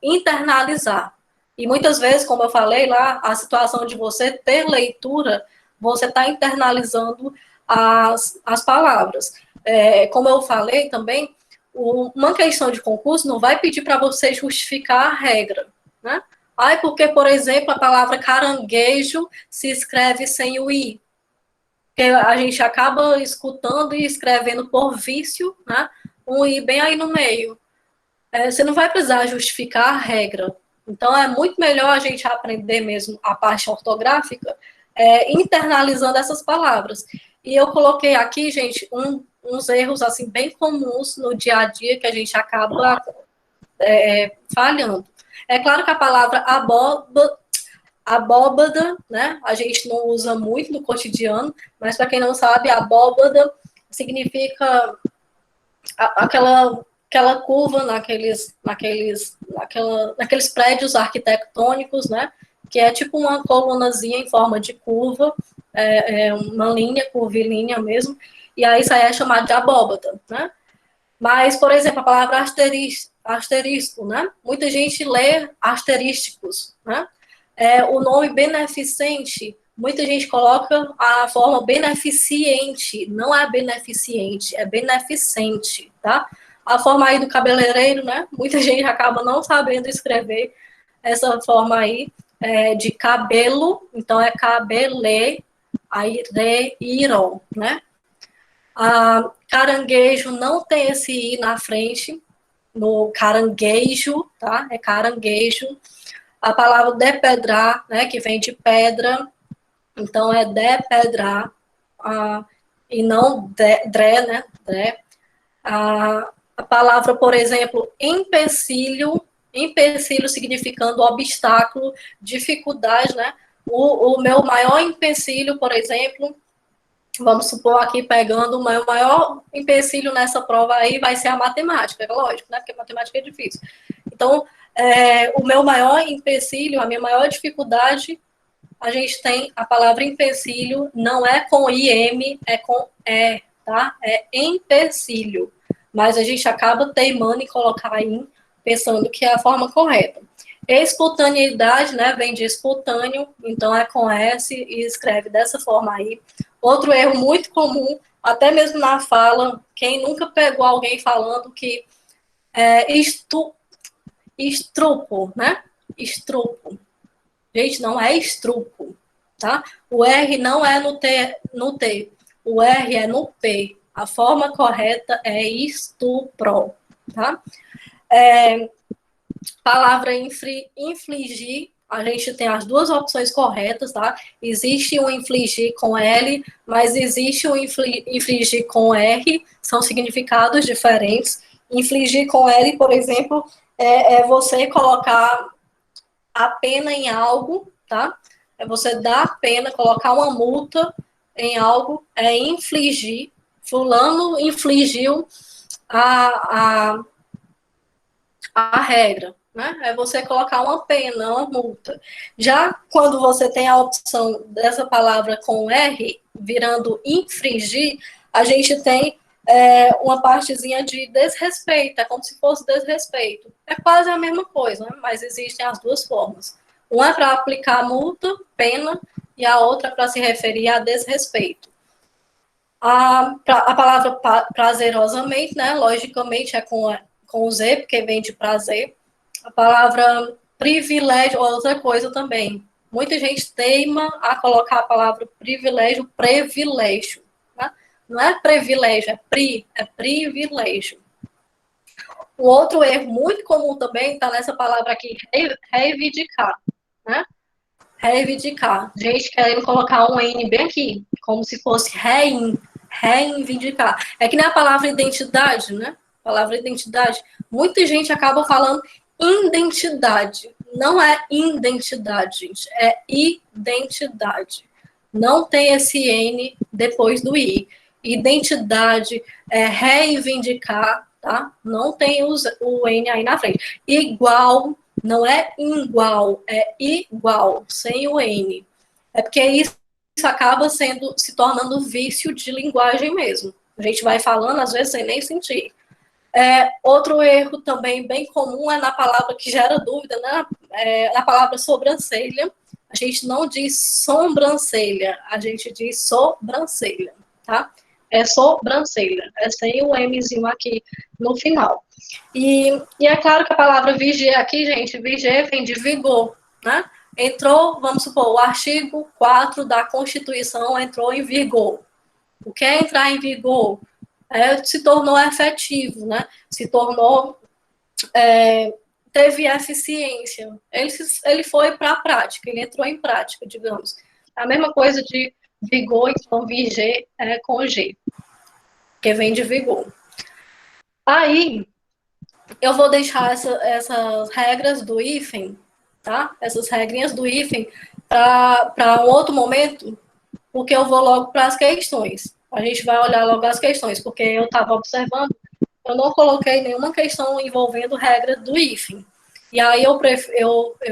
internalizar. E muitas vezes, como eu falei lá, a situação de você ter leitura, você está internalizando as palavras. Como eu falei também, uma questão de concurso não vai pedir para você justificar a regra, né? Porque, por exemplo, a palavra caranguejo se escreve sem o i. Porque a gente acaba escutando e escrevendo por vício, né? Um i bem aí no meio. Você não vai precisar justificar a regra. Então, é muito melhor a gente aprender mesmo a parte ortográfica, internalizando essas palavras. E eu coloquei aqui, gente, uns erros assim bem comuns no dia a dia que a gente acaba falhando. É claro que a palavra abóbada, né? A gente não usa muito no cotidiano, mas para quem não sabe, abóbada significa aquela curva naqueles prédios arquitetônicos, né? Que é tipo uma colunazinha em forma de curva, uma linha, curvilínea mesmo, e aí isso aí é chamado de abóbada, né? Mas, por exemplo, a palavra asterisco, né? Muita gente lê asterísticos, né? O nome beneficente, muita gente coloca a forma beneficiente, não é beneficiente, é beneficente, tá? A forma aí do cabeleireiro, né? Muita gente acaba não sabendo escrever essa forma aí de cabelo, então é cabele, aí reiro, né? Caranguejo não tem esse i na frente, no caranguejo, tá? É caranguejo. A palavra depedrar, né, que vem de pedra, então é depedrar, e não dré, né? Dré. A palavra, por exemplo, empecilho significando obstáculo, dificuldade, né? O meu maior empecilho, por exemplo, Vamos supor aqui, pegando o maior empecilho nessa prova aí vai ser a matemática, é lógico, né? Porque matemática é difícil. Então, o meu maior empecilho, a minha maior dificuldade, a gente tem a palavra empecilho, não é com IM, é com E, tá? É empecilho. Mas a gente acaba teimando em colocar em, pensando que é a forma correta. Espontaneidade, né, vem de espontâneo, então é com S e escreve dessa forma aí. Outro erro muito comum, até mesmo na fala, quem nunca pegou alguém falando que estrupo, né? Estrupo. Gente, não é estrupo, tá? O R não é no T, o R é no P. A forma correta é estupro, tá? Palavra infligir, a gente tem as duas opções corretas, tá? Existe o infligir com L, mas existe o infligir com R, são significados diferentes. Infligir com L, por exemplo, é você colocar a pena em algo, tá? É você dar a pena, colocar uma multa em algo, é infligir. Fulano infligiu a regra, né? É você colocar uma pena, uma multa. Já quando você tem a opção dessa palavra com R, virando infringir, a gente tem uma partezinha de desrespeito, é como se fosse desrespeito. É quase a mesma coisa, né? Mas existem as duas formas. Uma é para aplicar multa, pena, e a outra para se referir a desrespeito. A palavra prazerosamente, né? Logicamente é com Z, porque vem de prazer. A palavra privilégio, outra coisa também. Muita gente teima a colocar a palavra privilégio. Né? Não é privilégio, é privilégio. O outro erro muito comum também está nessa palavra aqui, reivindicar. Né? Reivindicar. Gente querendo colocar um N bem aqui, como se fosse reivindicar. É que nem a palavra identidade, né? A palavra identidade. Muita gente acaba falando identidade. Não é identidade, gente. É identidade. Não tem esse N depois do I. Identidade é reivindicar, tá? Não tem o N aí na frente. Igual, não é igual, é igual, sem o N. É porque isso acaba se tornando vício de linguagem mesmo. A gente vai falando, às vezes, sem nem sentir. Outro erro também bem comum é na palavra que gera dúvida, né? Na palavra sobrancelha. A gente não diz sobrancelha, a gente diz sobrancelha, tá? É sobrancelha, é sem o Mzinho aqui no final. E é claro que a palavra vigiar aqui, gente, vigiar vem de vigor, né? Entrou, vamos supor, o artigo 4 da Constituição entrou em vigor. O que é entrar em vigor? Se tornou efetivo, né? Se tornou, teve eficiência. Ele foi para a prática, ele entrou em prática, digamos. A mesma coisa de vigor, então viger com G, que vem de vigor. Aí, eu vou deixar essas regras do hífen, tá? Essas regrinhas do hífen para um outro momento, porque eu vou logo para as questões. A gente vai olhar logo as questões, porque eu estava observando, eu não coloquei nenhuma questão envolvendo regra do hífen. E aí eu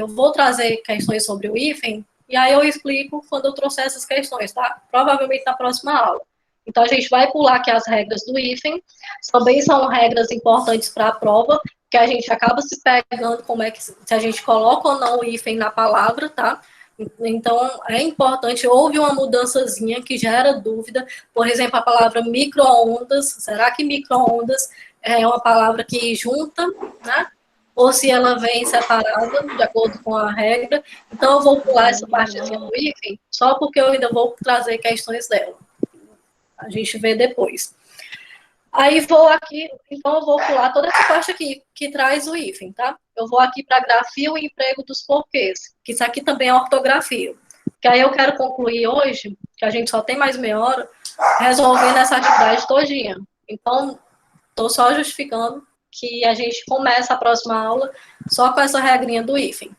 vou trazer questões sobre o hífen, e aí eu explico quando eu trouxer essas questões, tá? Provavelmente na próxima aula. Então, a gente vai pular aqui as regras do hífen, também são regras importantes para a prova, que a gente acaba se pegando como é que, se a gente coloca ou não o hífen na palavra, tá? Então, é importante, houve uma mudançazinha que gera dúvida, por exemplo, a palavra micro-ondas, será que micro-ondas é uma palavra que junta, né? Ou se ela vem separada, de acordo com a regra. Então, eu vou pular essa partezinha do hífen, só porque eu ainda vou trazer questões dela. A gente vê depois. Aí vou aqui, então eu vou pular toda essa parte aqui, que traz o hífen, tá? Eu vou aqui para grafia e emprego dos porquês, que isso aqui também é ortografia. Que aí eu quero concluir hoje, que a gente só tem mais meia hora, resolvendo essa atividade todinha. Então, estou só justificando que a gente começa a próxima aula só com essa regrinha do hífen.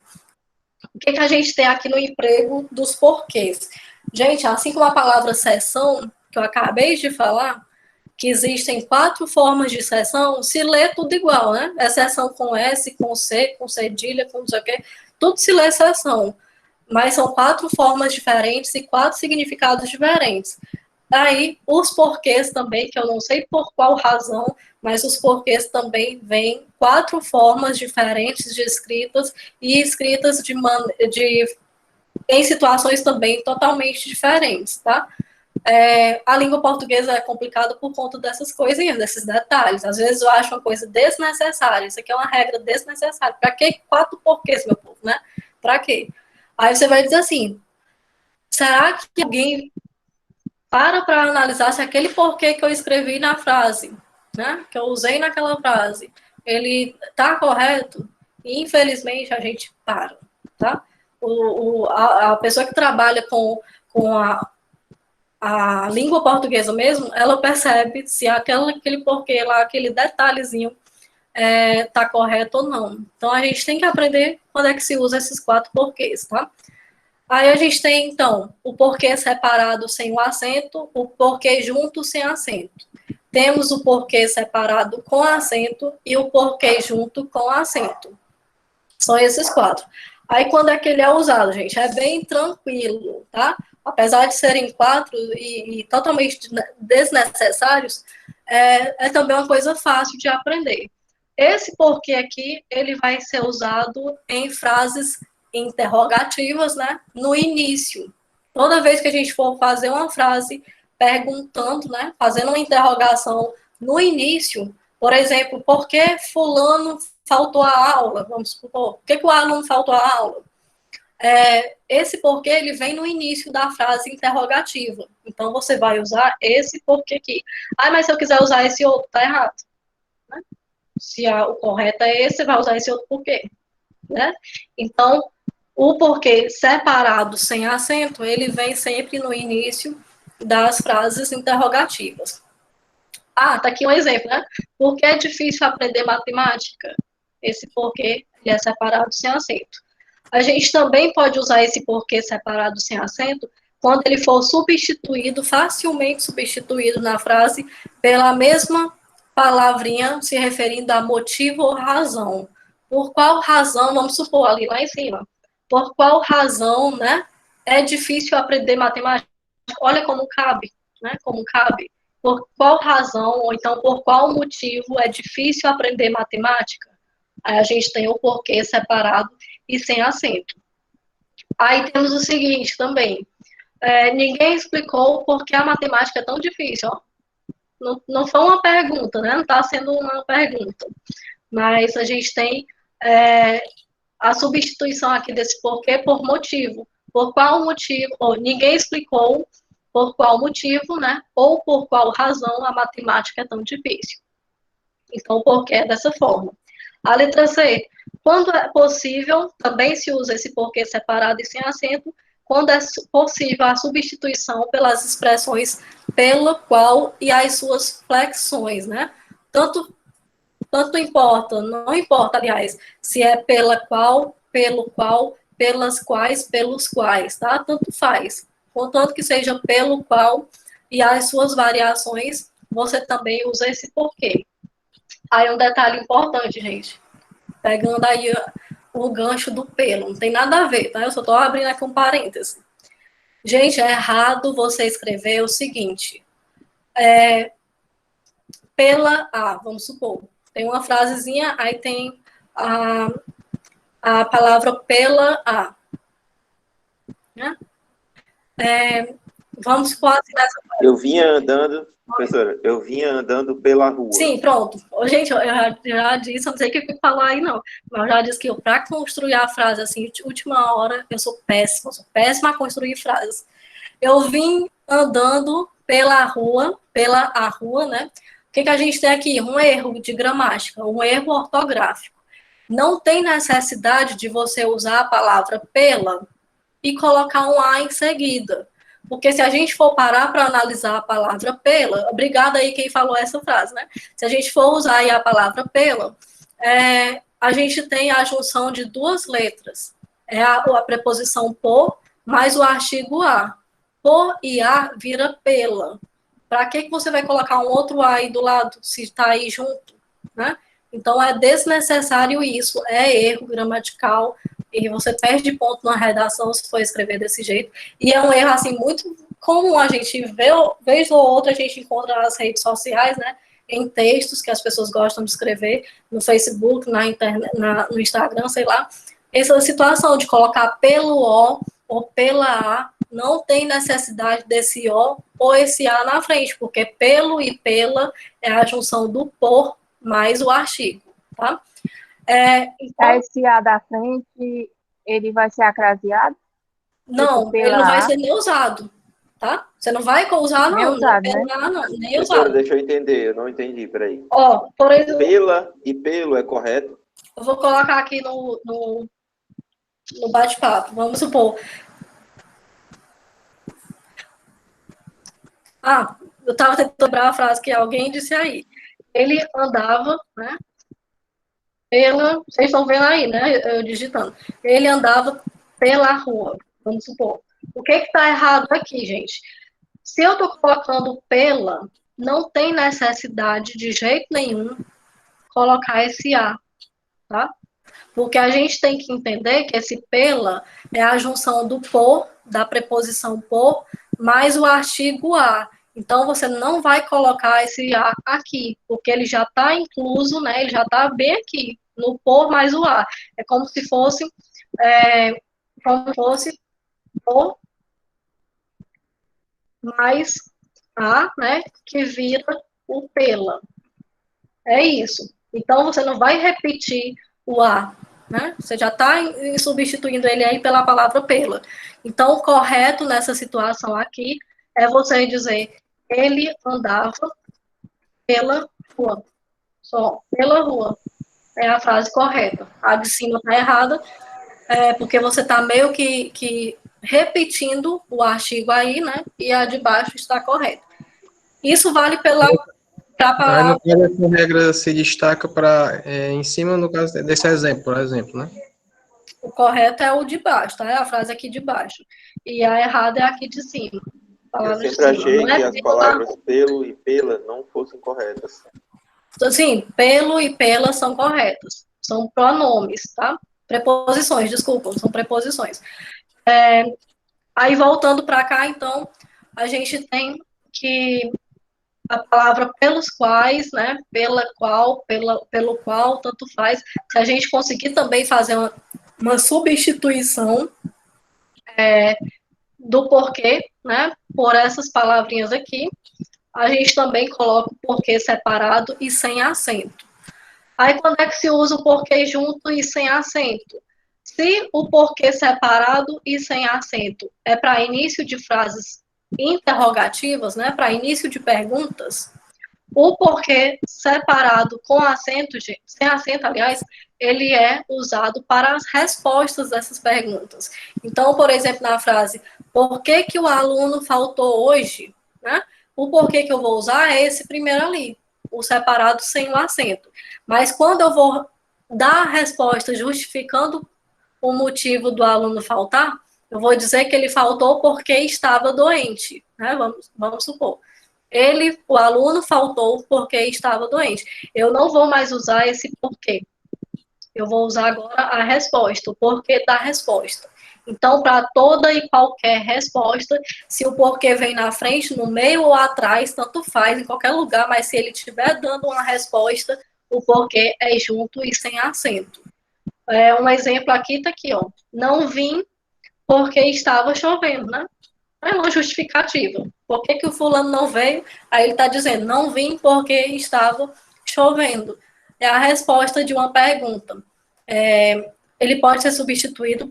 O que a gente tem aqui no emprego dos porquês? Gente, assim como a palavra seção, que eu acabei de falar, que existem 4 formas de seção, se lê tudo igual, né? É seção com S, com C, com cedilha, com não sei o quê, tudo se lê seção. Mas são 4 formas diferentes e 4 significados diferentes. Daí, os porquês também, que eu não sei por qual razão, mas os porquês também vêm 4 formas diferentes de escritas e escritas em situações também totalmente diferentes, tá? A língua portuguesa é complicada por conta dessas coisinhas, desses detalhes. Às vezes eu acho uma coisa desnecessária. Isso aqui é uma regra desnecessária. Para que 4 porquês, meu povo, né? Para quê? Aí você vai dizer assim, será que alguém para analisar se aquele porquê que eu escrevi na frase, né, que eu usei naquela frase, ele está correto? E, infelizmente, a gente para, tá? A pessoa que trabalha com a língua portuguesa mesmo, ela percebe se aquele porquê lá, aquele detalhezinho tá correto ou não. Então, a gente tem que aprender quando é que se usa esses 4 porquês, tá? Aí a gente tem, então, o porquê separado sem o acento, o porquê junto sem acento. Temos o porquê separado com acento e o porquê junto com acento. São esses 4. Aí, quando é que ele é usado, gente? É bem tranquilo, tá? Apesar de serem 4 e totalmente desnecessários, é também uma coisa fácil de aprender. Esse porquê aqui, ele vai ser usado em frases interrogativas, né? No início. Toda vez que a gente for fazer uma frase perguntando, né? Fazendo uma interrogação no início, por exemplo, por que fulano faltou a aula? Vamos supor, por que o aluno faltou a aula? Esse porquê, ele vem no início da frase interrogativa. Então, você vai usar esse porquê aqui. Mas se eu quiser usar esse outro, tá errado. Né? Se o correto é esse, você vai usar esse outro porquê. Né? Então, o porquê separado sem acento, ele vem sempre no início das frases interrogativas. Tá aqui um exemplo, né? Por que é difícil aprender matemática? Esse porquê ele é separado sem acento. A gente também pode usar esse porquê separado sem acento quando ele for substituído, facilmente substituído na frase, pela mesma palavrinha se referindo a motivo ou razão. Por qual razão, vamos supor, ali lá em cima, por qual razão, né, é difícil aprender matemática? Olha como cabe, né, como cabe. Por qual razão, ou então por qual motivo é difícil aprender matemática? Aí a gente tem o porquê separado e sem acento. Aí temos o seguinte também, ninguém explicou por que a matemática é tão difícil, ó. Não foi uma pergunta, né, não está sendo uma pergunta, mas a gente tem a substituição aqui desse porquê por motivo. Por qual motivo, ou ninguém explicou por qual motivo, né, ou por qual razão a matemática é tão difícil. Então, o porquê é dessa forma. A letra C, quando é possível, também se usa esse porquê separado e sem acento, quando é possível a substituição pelas expressões pela qual e as suas flexões, né? Tanto importa, não importa, aliás, se é pela qual, pelo qual, pelas quais, pelos quais, tá? Tanto faz. Contanto que seja pelo qual e as suas variações, você também usa esse porquê. Aí um detalhe importante, gente. Pegando aí o gancho do pelo, não tem nada a ver, tá? Eu só tô abrindo aqui um parêntese. Gente, é errado você escrever o seguinte. Vamos supor, tem uma frasezinha, aí tem a palavra pela a. Né? Vamos supor assim nessa frase. Eu vinha andando, professora, eu vinha andando pela rua. Sim, pronto. Gente, eu já disse, eu não sei o que falar aí, não. Mas eu já disse que para construir a frase assim, última hora, eu sou péssima a construir frases. Eu vim andando pela a rua, né? O que a gente tem aqui? Um erro de gramática, um erro ortográfico. Não tem necessidade de você usar a palavra pela e colocar um a em seguida. Porque se a gente for parar para analisar a palavra pela, obrigada aí quem falou essa frase, né? Se a gente for usar aí a palavra pela, a gente tem a junção de 2 letras. É a preposição por mais o artigo a. Por e a vira pela. Para que você vai colocar um outro A aí do lado, se está aí junto, né? Então, é desnecessário isso, é erro gramatical, e você perde ponto na redação se for escrever desse jeito, e é um erro, assim, muito comum a gente vê, vez ou outra a gente encontra nas redes sociais, né, em textos que as pessoas gostam de escrever, no Facebook, na internet, no Instagram, sei lá, essa situação de colocar pelo O ou pela A, não tem necessidade desse O ou esse A na frente, porque pelo e pela é a junção do por mais o artigo, tá? Então, Esse A da frente, ele vai ser acraseado? não, Tipo, ele não vai pela A, ser nem usado, tá? Você não vai usar, nem não, usado, nem né? pela A, não, nem Professora, usado. deixa eu entender, eu não entendi, peraí. Ó, por exemplo, Pela e pelo é correto? eu vou colocar aqui no bate-papo, vamos supor. Ah, eu estava tentando lembrar a frase que alguém disse aí. Ele andava, né? Vocês estão vendo aí, né? Eu digitando. Ele andava pela rua, vamos supor. O que está errado aqui, gente? Se eu estou colocando pela, não tem necessidade de jeito nenhum colocar esse A, tá? Porque a gente tem que entender que esse pela é a junção do por, da preposição por, mais o artigo a. Então, você não vai colocar esse a aqui, porque ele já está incluso, né? Ele já está bem aqui, no por mais o a. É como se fosse, por mais a, né? Que vira o pela. É isso. Então, você não vai repetir o a, né? Você já está substituindo ele aí pela palavra pela. Então, o correto nessa situação aqui é você dizer ele andava pela rua. Só pela rua. É a frase correta. A de cima está errada, porque você está meio que repetindo o artigo aí, né? E a de baixo está correta. Isso vale pela Aí, palavra. no caso, essa regra se destaca para em cima, no caso desse exemplo, por exemplo, né? O correto é o de baixo, tá? É a frase aqui de baixo. E a errada é aqui de cima. Eu Palavra de sempre cima. achei Não é que as pela, palavras pelo e pela não fossem corretas. assim, pelo e pela são corretas. São pronomes, tá? Preposições, desculpa, são preposições. Aí, voltando para cá, então, a gente tem que a palavra pelos quais, né? Pela qual, pelo qual, tanto faz. Se a gente conseguir também fazer uma substituição do porquê, né? Por essas palavrinhas aqui, a gente também coloca o porquê separado e sem acento. Aí, quando é que se usa o porquê junto e sem acento? Se o porquê separado e sem acento é para início de frases interrogativas, né? Para início de perguntas, o porquê separado com acento, sem acento, aliás, ele é usado para as respostas dessas perguntas. Então, por exemplo, na frase, por que que o aluno faltou hoje? Né? O porquê que eu vou usar é esse primeiro ali, o separado sem o acento. Mas quando eu vou dar a resposta justificando o motivo do aluno faltar, eu vou dizer que ele faltou porque estava doente, né? Vamos supor. O aluno faltou porque estava doente. Eu não vou mais usar esse porquê. Eu vou usar agora a resposta, o porquê da resposta. Então, para toda e qualquer resposta, se o porquê vem na frente, no meio ou atrás, tanto faz, em qualquer lugar, mas se ele estiver dando uma resposta, o porquê é junto e sem acento. Um exemplo aqui está aqui, ó. Não vim porque estava chovendo, né? É uma justificativa. Por que que o fulano não veio? Aí ele está dizendo, não vim porque estava chovendo. É a resposta de uma pergunta. Ele pode ser substituído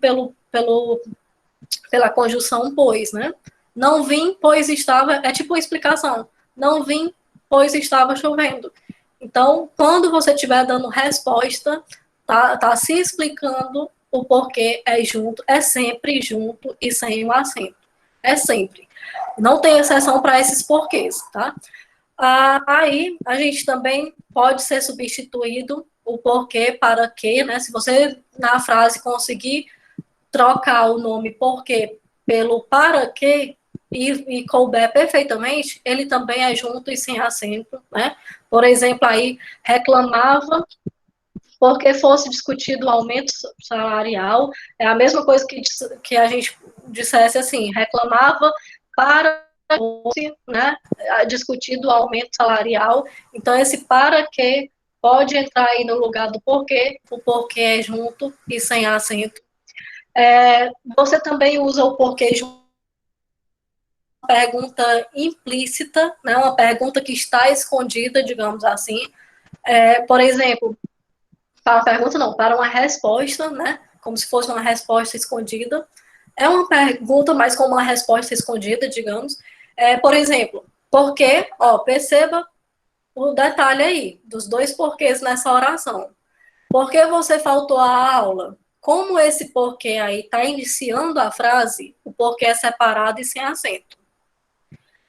pela conjunção pois, né? Não vim, pois estava... É tipo uma explicação. Não vim, pois estava chovendo. Então, quando você estiver dando resposta, tá se explicando o porquê é sempre junto e sem o acento. É sempre. Não tem exceção para esses porquês, tá? Aí, a gente também pode ser substituído o porquê para que, né? Se você, na frase, conseguir trocar o nome porquê pelo para que, e couber perfeitamente, ele também é junto e sem acento, né? Por exemplo, aí reclamava porque fosse discutido o aumento salarial, é a mesma coisa que a gente dissesse assim, reclamava para fosse, né, discutido o aumento salarial, então esse para que pode entrar aí no lugar do porquê, o porquê é junto e sem acento. Você também usa o porquê junto, uma pergunta implícita, né, uma pergunta que está escondida, digamos assim. Por exemplo, para uma pergunta não, para uma resposta, né, como se fosse uma resposta escondida. É uma pergunta, mas com uma resposta escondida, digamos. Por exemplo, por quê? Perceba o detalhe aí, dos dois porquês nessa oração. Por que você faltou à aula? Como esse porquê aí está iniciando a frase, o porquê é separado e sem acento.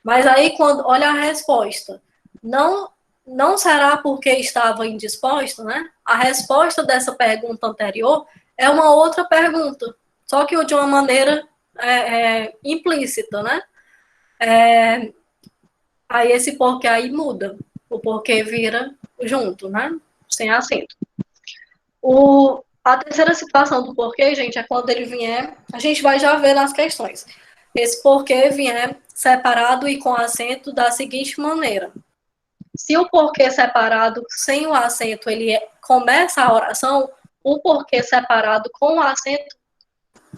Mas aí, quando olha a resposta, não será porque estava indisposto, né? A resposta dessa pergunta anterior é uma outra pergunta, só que de uma maneira implícita, né? Aí esse porquê aí muda, o porquê vira junto, né? Sem acento. A terceira situação do porquê, gente, é quando ele vier, a gente vai já ver nas questões. Esse porquê vier separado e com acento da seguinte maneira. Se o porquê separado sem o acento, ele começa a oração, o porquê separado com o acento,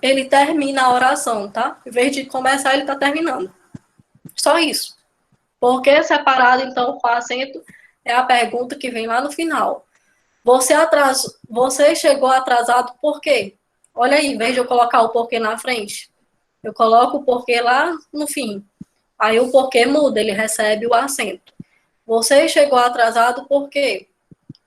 ele termina a oração, tá? Em vez de começar, ele está terminando. Só isso. Porquê separado, então, com acento, é a pergunta que vem lá no final. Você chegou atrasado por quê? Olha aí, em vez de eu colocar o porquê na frente, eu coloco o porquê lá no fim. Aí o porquê muda, ele recebe o acento. Você chegou atrasado por quê?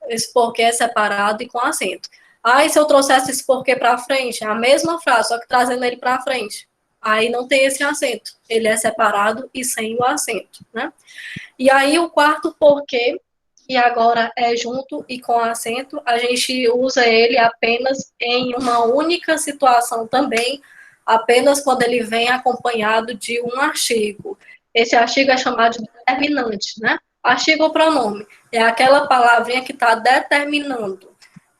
Esse porquê é separado e com acento. Aí se eu trouxesse esse porquê para frente, é a mesma frase, só que trazendo ele para frente. Aí não tem esse acento. Ele é separado e sem o acento, né? E aí o quarto porquê, que agora é junto e com acento, a gente usa ele apenas em uma única situação também, apenas quando ele vem acompanhado de um artigo. Esse artigo é chamado de determinante, né? Artigo ou pronome. É aquela palavrinha que está determinando.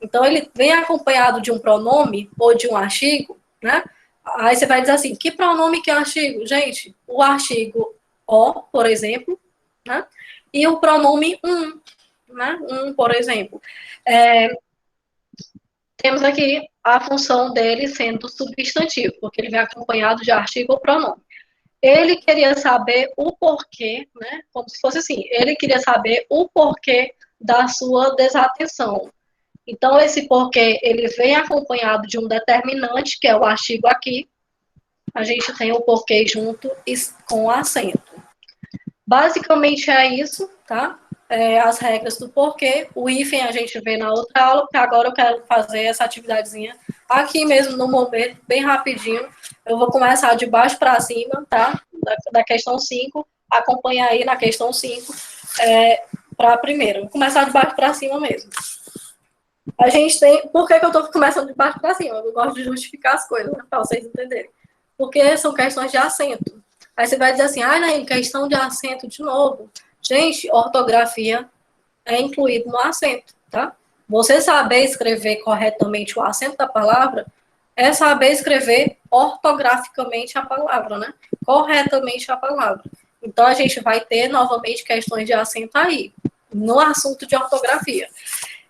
Então, ele vem acompanhado de um pronome ou de um artigo, né? Aí você vai dizer assim, que pronome que é o artigo? Gente, o artigo o, por exemplo, né? E o pronome um, né? Um, por exemplo. Temos aqui a função dele sendo substantivo, porque ele vem acompanhado de artigo ou pronome. Ele queria saber o porquê, né? Como se fosse assim, ele queria saber o porquê da sua desatenção. Então, esse porquê, ele vem acompanhado de um determinante, que é o artigo aqui. A gente tem o porquê junto e com acento. Basicamente é isso, tá? As regras do porquê. O hífen a gente vê na outra aula, porque agora eu quero fazer essa atividadezinha aqui mesmo no momento, bem rapidinho. Eu vou começar de baixo para cima, tá? Da questão 5. Acompanha aí na questão 5 para a primeira. Vou começar de baixo para cima mesmo. A gente tem... Por que eu estou começando de baixo para cima? Eu gosto de justificar as coisas, né, para vocês entenderem. Porque são questões de acento. Aí você vai dizer assim, Naine, questão de acento de novo. Gente, ortografia é incluído no acento, tá? Você saber escrever corretamente o acento da palavra é saber escrever ortograficamente a palavra, né? Corretamente a palavra. Então, a gente vai ter, novamente, questões de acento aí, no assunto de ortografia.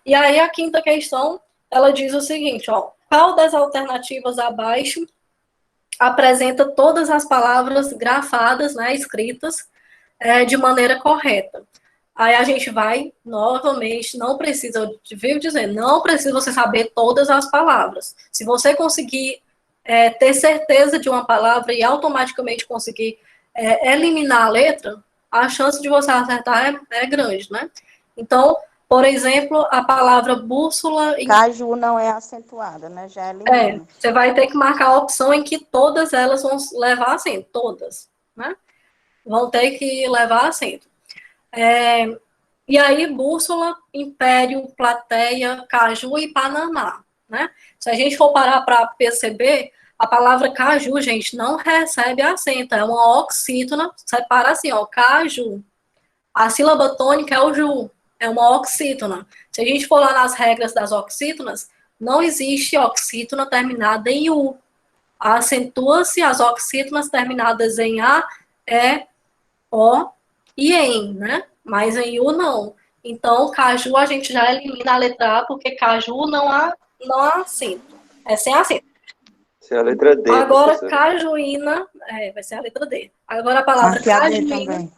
E aí, a quinta questão, ela diz o seguinte, qual das alternativas abaixo apresenta todas as palavras grafadas, né, escritas, de maneira correta? Aí a gente vai, novamente, não precisa, viu dizer, não precisa você saber todas as palavras. Se você conseguir ter certeza de uma palavra e automaticamente conseguir eliminar a letra, a chance de você acertar é grande, né? Então, por exemplo, a palavra bússola... Caju não é acentuada, né? Já elimina. Você vai ter que marcar a opção em que todas elas vão levar acento, todas, né? Vão ter que levar acento. E aí, bússola, império, plateia, caju e Panamá, né? Se a gente for parar para perceber, A palavra caju, gente, não recebe acento, é uma oxítona, separa assim, ó, caju. A sílaba tônica é o ju, é uma oxítona. Se a gente for lá nas regras das oxítonas, não existe oxítona terminada em u. Acentua-se as oxítonas terminadas em a, e, o e em, né? Mas em u não. Então, caju a gente já elimina a letra A, porque caju não há acento. É sem acento. Essa é a letra D, Agora, professora. cajuína, vai ser a letra D. Agora, a palavra Aqui a D cajuína, também.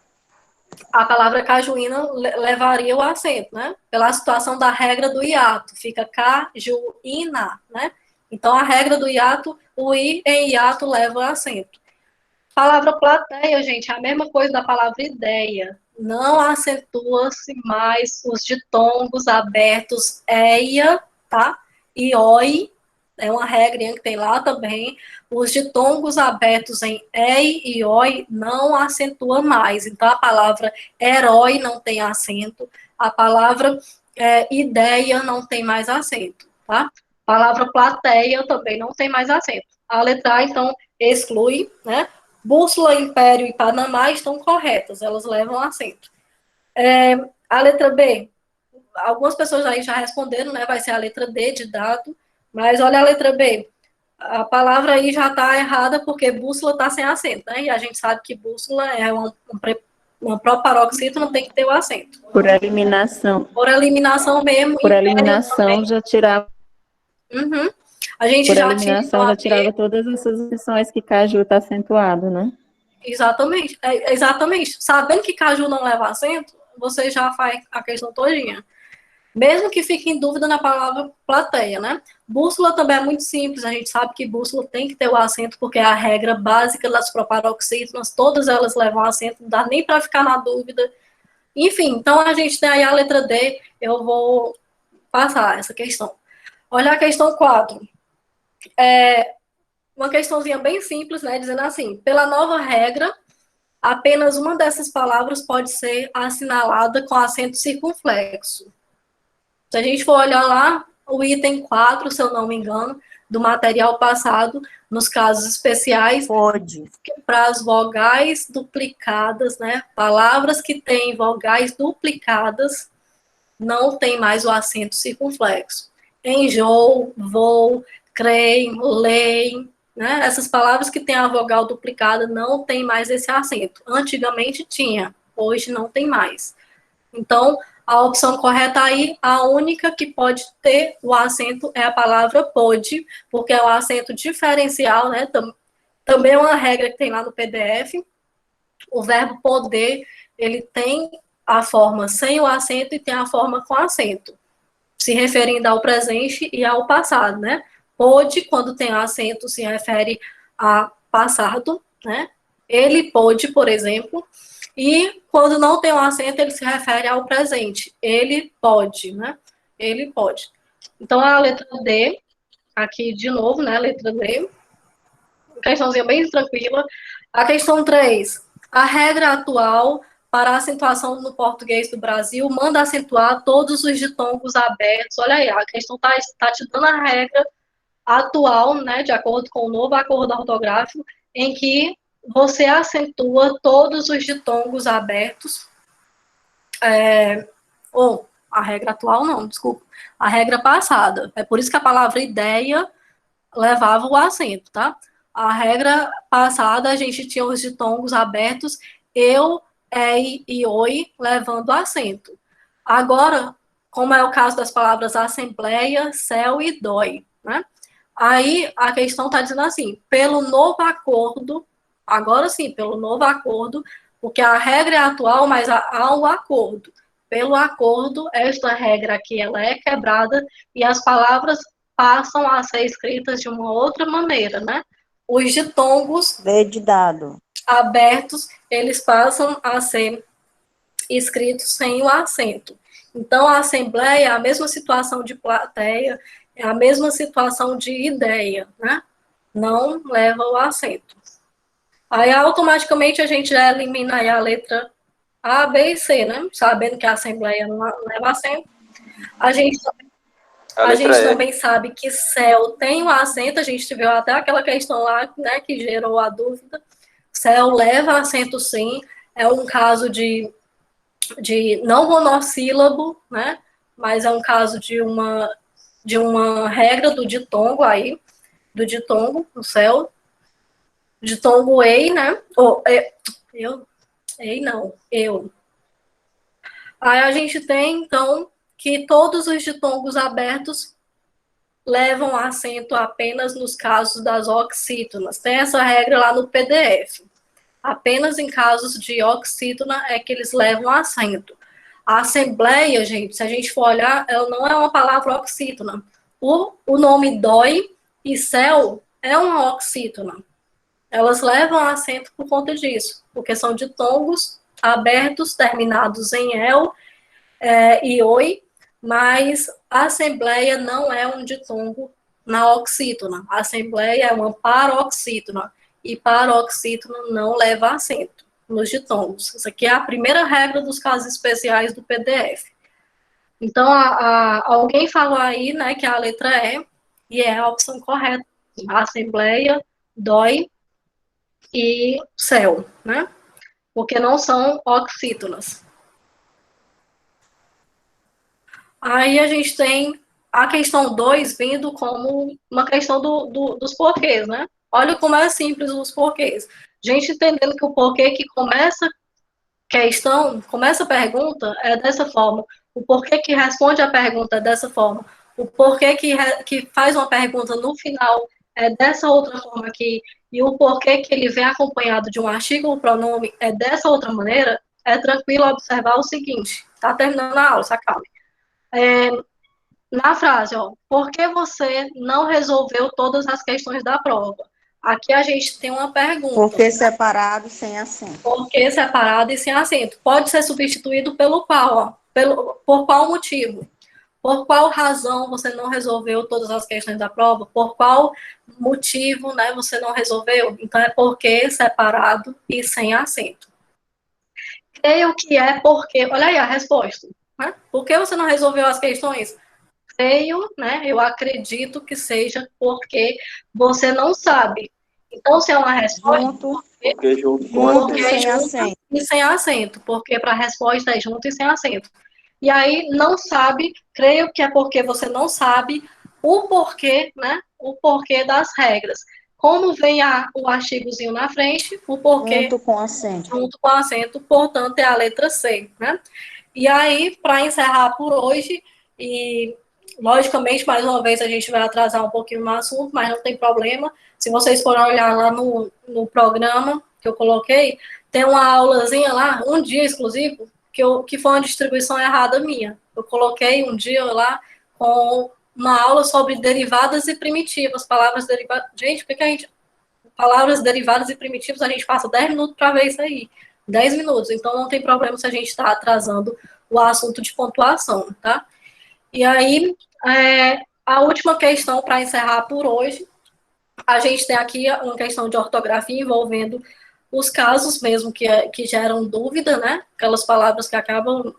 a palavra cajuína levaria o acento, né? Pela situação da regra do hiato. Fica cajuína, né? Então, a regra do hiato, o i em hiato leva o acento. Palavra plateia, gente, é a mesma coisa da palavra ideia. Não acentua-se mais os ditongos abertos eia, tá? E oi, é uma regrinha que tem lá também. Os ditongos abertos em ei e oi não acentua mais. Então, a palavra herói não tem acento. A palavra ideia não tem mais acento, tá? A palavra plateia também não tem mais acento. A letra A, então, exclui, né? Bússola, Império e Panamá estão corretas, elas levam acento. A letra B, algumas pessoas aí já responderam, né? Vai ser a letra D de dado, mas olha a letra B. A palavra aí já está errada porque bússola está sem acento, né? E a gente sabe que bússola é uma proparoxítona, tem que ter o acento. Por eliminação. Por eliminação mesmo. Por eliminação já tirava. Uhum. A gente Por já eliminação já tirava todas essas opções que caju está acentuado, né? Exatamente, exatamente. Sabendo que caju não leva acento, você já faz a questão todinha. Mesmo que fique em dúvida na palavra plateia, né? Bússola também é muito simples, a gente sabe que bússola tem que ter o acento, porque é a regra básica das proparoxítonas, todas elas levam acento, não dá nem para ficar na dúvida. Enfim, então a gente tem aí a letra D, eu vou passar essa questão. Olha a questão 4. Uma questãozinha bem simples, né? Dizendo assim, pela nova regra, apenas uma dessas palavras pode ser assinalada com acento circunflexo. Se a gente for olhar lá, o item 4, se eu não me engano, do material passado, nos casos especiais, Pode. para as vogais duplicadas, né? Palavras que têm vogais duplicadas, não tem mais o acento circunflexo. Enjoo, vou, creio, leem, né? Essas palavras que têm a vogal duplicada não tem mais esse acento. Antigamente tinha, hoje não tem mais. Então, a opção correta aí, a única que pode ter o acento é a palavra pode, porque é o acento diferencial, né? Também é uma regra que tem lá no PDF. O verbo poder, ele tem a forma sem o acento e tem a forma com acento, se referindo ao presente e ao passado, né? Pode, quando tem acento, se refere a passado, né? Ele pode, por exemplo. E quando não tem um acento, ele se refere ao presente. Ele pode, né? Ele pode. Então, a letra D, aqui de novo, né? Letra D. Questãozinha bem tranquila. A questão 3. A regra atual para a acentuação no português do Brasil manda acentuar todos os ditongos abertos. Olha aí, a questão está te dando a regra atual, né? De acordo com o novo acordo ortográfico, em que você acentua todos os ditongos abertos. A regra atual não, desculpa. A regra passada. É por isso que a palavra ideia levava o acento, tá? A regra passada, a gente tinha os ditongos abertos, eu, e oi, levando acento. Agora, como é o caso das palavras assembleia, céu e dói, né? Aí, a questão está dizendo assim, pelo novo acordo, agora sim, pelo novo acordo, porque a regra é atual, mas há um acordo. Pelo acordo, esta regra aqui, ela é quebrada e as palavras passam a ser escritas de uma outra maneira, né? Os ditongos D de dado. abertos, eles passam a ser escritos sem o acento. Então, a assembleia é a mesma situação de plateia, é a mesma situação de ideia, né? Não leva o acento. Aí, automaticamente, a gente já elimina aí a letra A, B e C, né? Sabendo que a assembleia não leva acento. A gente A A letra gente E. também sabe que céu tem um acento, a gente viu até aquela questão lá, né, que gerou a dúvida. Céu leva acento sim, é um caso de não monossílabo, né, mas é um caso de uma regra do ditongo aí, do ditongo, no céu, ditongo ei, né, ei não, eu. Aí a gente tem, então, que todos os ditongos abertos levam acento apenas nos casos das oxítonas. Tem essa regra lá no PDF. Apenas em casos de oxítona é que eles levam acento. A assembleia, gente, se a gente for olhar, ela não é uma palavra oxítona. O nome dói e céu é uma oxítona. Elas levam acento por conta disso, porque são ditongos abertos, terminados em el e oi, mas a assembleia não é um ditongo na oxítona. A assembleia é uma paroxítona, e paroxítona não leva acento nos ditongos. Essa aqui é a primeira regra dos casos especiais do PDF. Então, alguém falou aí, né, que a letra e é a opção correta. A assembleia, dói e céu, né? Porque não são oxítonas. Aí a gente tem a questão 2 vindo como uma questão dos porquês, né? Olha como é simples os porquês. A gente entendendo que o porquê que começa a pergunta é dessa forma. O porquê que responde a pergunta é dessa forma. O porquê que faz uma pergunta no final é dessa outra forma aqui. E o porquê que ele vem acompanhado de um artigo ou pronome é dessa outra maneira. É tranquilo observar o seguinte. Tá terminando a aula, se acalme. Na frase, ó, por que você não resolveu todas as questões da prova? Aqui a gente tem uma pergunta. Por que separado sem acento? Por que separado e sem acento? Pode ser substituído pelo qual, ó? Por qual motivo? Por qual razão você não resolveu todas as questões da prova? Por qual motivo, né, você não resolveu? Então, é por que separado e sem acento. Creio que é porque... Olha aí a resposta. Né? Por que você não resolveu as questões? Creio, né? Eu acredito que seja porque você não sabe. Então, se é uma resposta... Porque junto Junto e sem acento. E sem acento, porque para a resposta é junto e sem acento. E aí, não sabe, creio que é porque você não sabe o porquê, né? O porquê das regras. Como vem o artigozinho na frente, o porquê... Junto com acento. Junto com acento, portanto, é a letra C, né? E aí, para encerrar por hoje, e logicamente, mais uma vez, a gente vai atrasar um pouquinho no assunto, mas não tem problema. Se vocês forem olhar lá no programa que eu coloquei, tem uma aulazinha lá, um dia exclusivo, que foi uma distribuição errada minha. Eu coloquei um dia lá com uma aula sobre derivadas e primitivas, palavras derivadas. Gente, por que a gente... Palavras derivadas e primitivas, a gente passa 10 minutos para ver isso aí. 10 minutos. Então, não tem problema se a gente está atrasando o assunto de pontuação, tá? E aí, a última questão para encerrar por hoje, a gente tem aqui uma questão de ortografia envolvendo os casos mesmo que geram dúvida, né? Aquelas palavras que acabam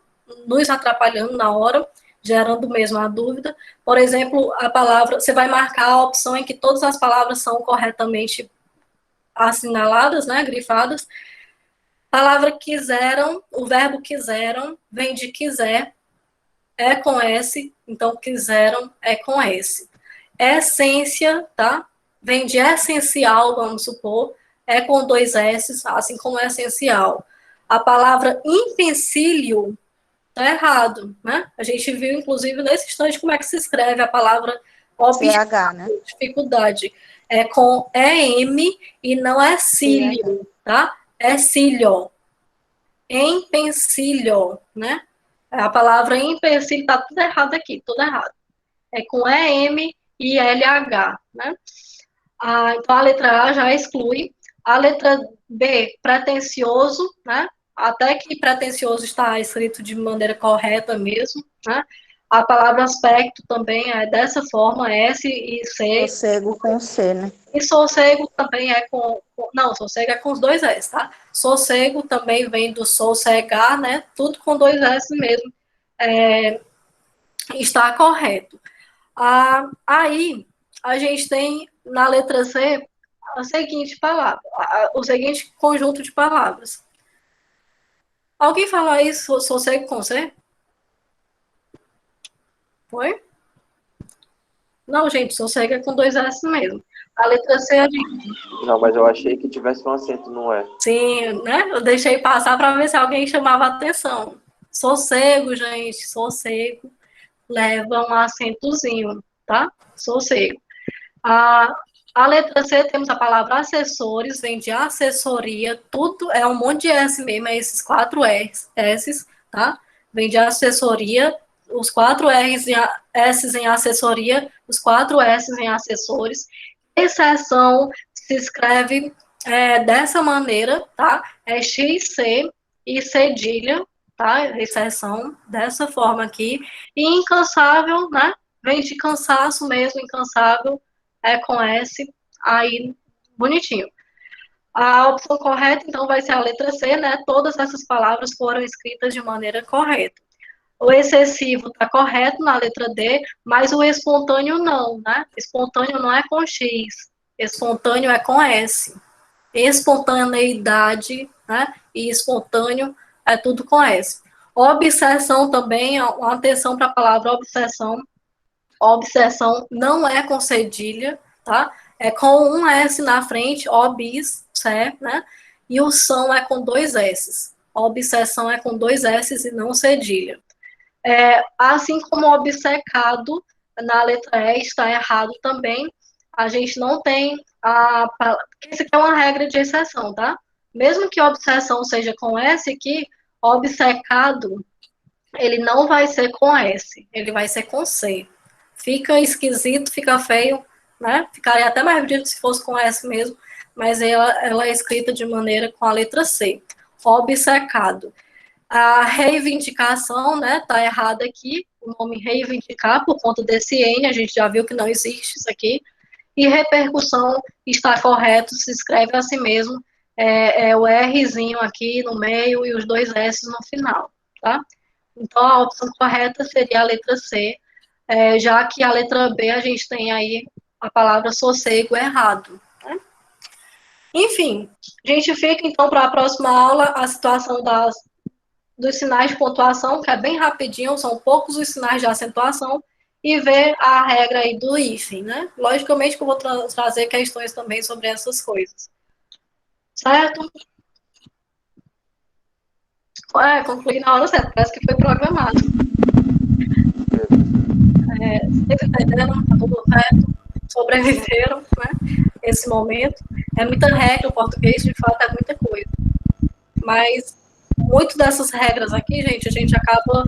nos atrapalhando na hora, gerando mesmo a dúvida. Por exemplo, a palavra, você vai marcar a opção em que todas as palavras são corretamente assinaladas, né? Grifadas. Palavra quiseram, o verbo quiseram vem de quiser, é com S, então quiseram é com S. Essência, tá? Vem de essencial, vamos supor, é com 2 S, assim como essencial. A palavra empecilho tá errado, né? A gente viu, inclusive, nesse instante, como é que se escreve a palavra CH, né? dificuldade. É com EM e não é cílio, tá? É cílio. Empecilho, né? A palavra empecilho tá tudo errado aqui, tudo errado. É com EM e LH, né? Então, a letra A já exclui. A letra B, pretencioso, né? Até que pretencioso está escrito de maneira correta mesmo, né? A palavra aspecto também é dessa forma, S e C. Sossego com C, né? E sossego também é não, sossego é com os 2 S, tá? Sossego também vem do sossegar, né? Tudo com 2 S mesmo. Está correto. Aí, a gente tem, na letra C, a seguinte palavra, o seguinte conjunto de palavras. Alguém falou aí sossego com C? Foi? Não, gente, sossego é com 2 S mesmo. A letra C, a gente... Não, mas eu achei que tivesse um acento, não é? Sim, né? Eu deixei passar para ver se alguém chamava atenção. Sossego, gente, sossego. Leva um acentozinho, tá? Sossego. A letra C, temos a palavra assessores, vem de assessoria, tudo é um monte de S mesmo, é esses 4 S, tá? Vem de assessoria, os 4 S em assessoria, os 4 S em assessores. Exceção se escreve dessa maneira, tá? É XC e cedilha, tá? Exceção, dessa forma aqui. E incansável, né? Vem de cansaço mesmo, incansável, é com S, aí, bonitinho. A opção correta, então, vai ser a letra C, né? Todas essas palavras foram escritas de maneira correta. O excessivo está correto na letra D, mas o espontâneo não, né? Espontâneo não é com X, espontâneo é com S. Espontaneidade, né? E espontâneo é tudo com S. Obsessão também, atenção para a palavra obsessão. Obsessão não é com cedilha, tá? É com um S na frente, obis, certo, né? E o são é com 2 S. Obsessão é com 2 S e não cedilha. Assim como obcecado, na letra E está errado também. A gente não tem isso aqui é uma regra de exceção, tá? Mesmo que obsessão seja com S aqui, obcecado, ele não vai ser com S, ele vai ser com C. Fica esquisito, fica feio, né? Ficaria até mais bonito se fosse com S mesmo, mas ela é escrita de maneira com a letra C. Obcecado. A reivindicação, né, tá errada aqui, o nome reivindicar, por conta desse N, a gente já viu que não existe isso aqui, e repercussão está correto, se escreve assim mesmo, o Rzinho aqui no meio e os 2 S no final, tá? Então, a opção correta seria a letra C, já que a letra B a gente tem aí a palavra sossego errado, né? Enfim, a gente fica, então, para a próxima aula, a situação dos sinais de pontuação, que é bem rapidinho, são poucos os sinais de acentuação, e ver a regra aí do hífen, né? Logicamente que eu vou trazer questões também sobre essas coisas. Certo? Concluí na hora certa, parece que foi programado. Sempre entendendo, tá tudo certo, sobreviveram, né? Esse momento. É muita regra, o português, de fato, é muita coisa. Mas muito dessas regras aqui, gente, a gente acaba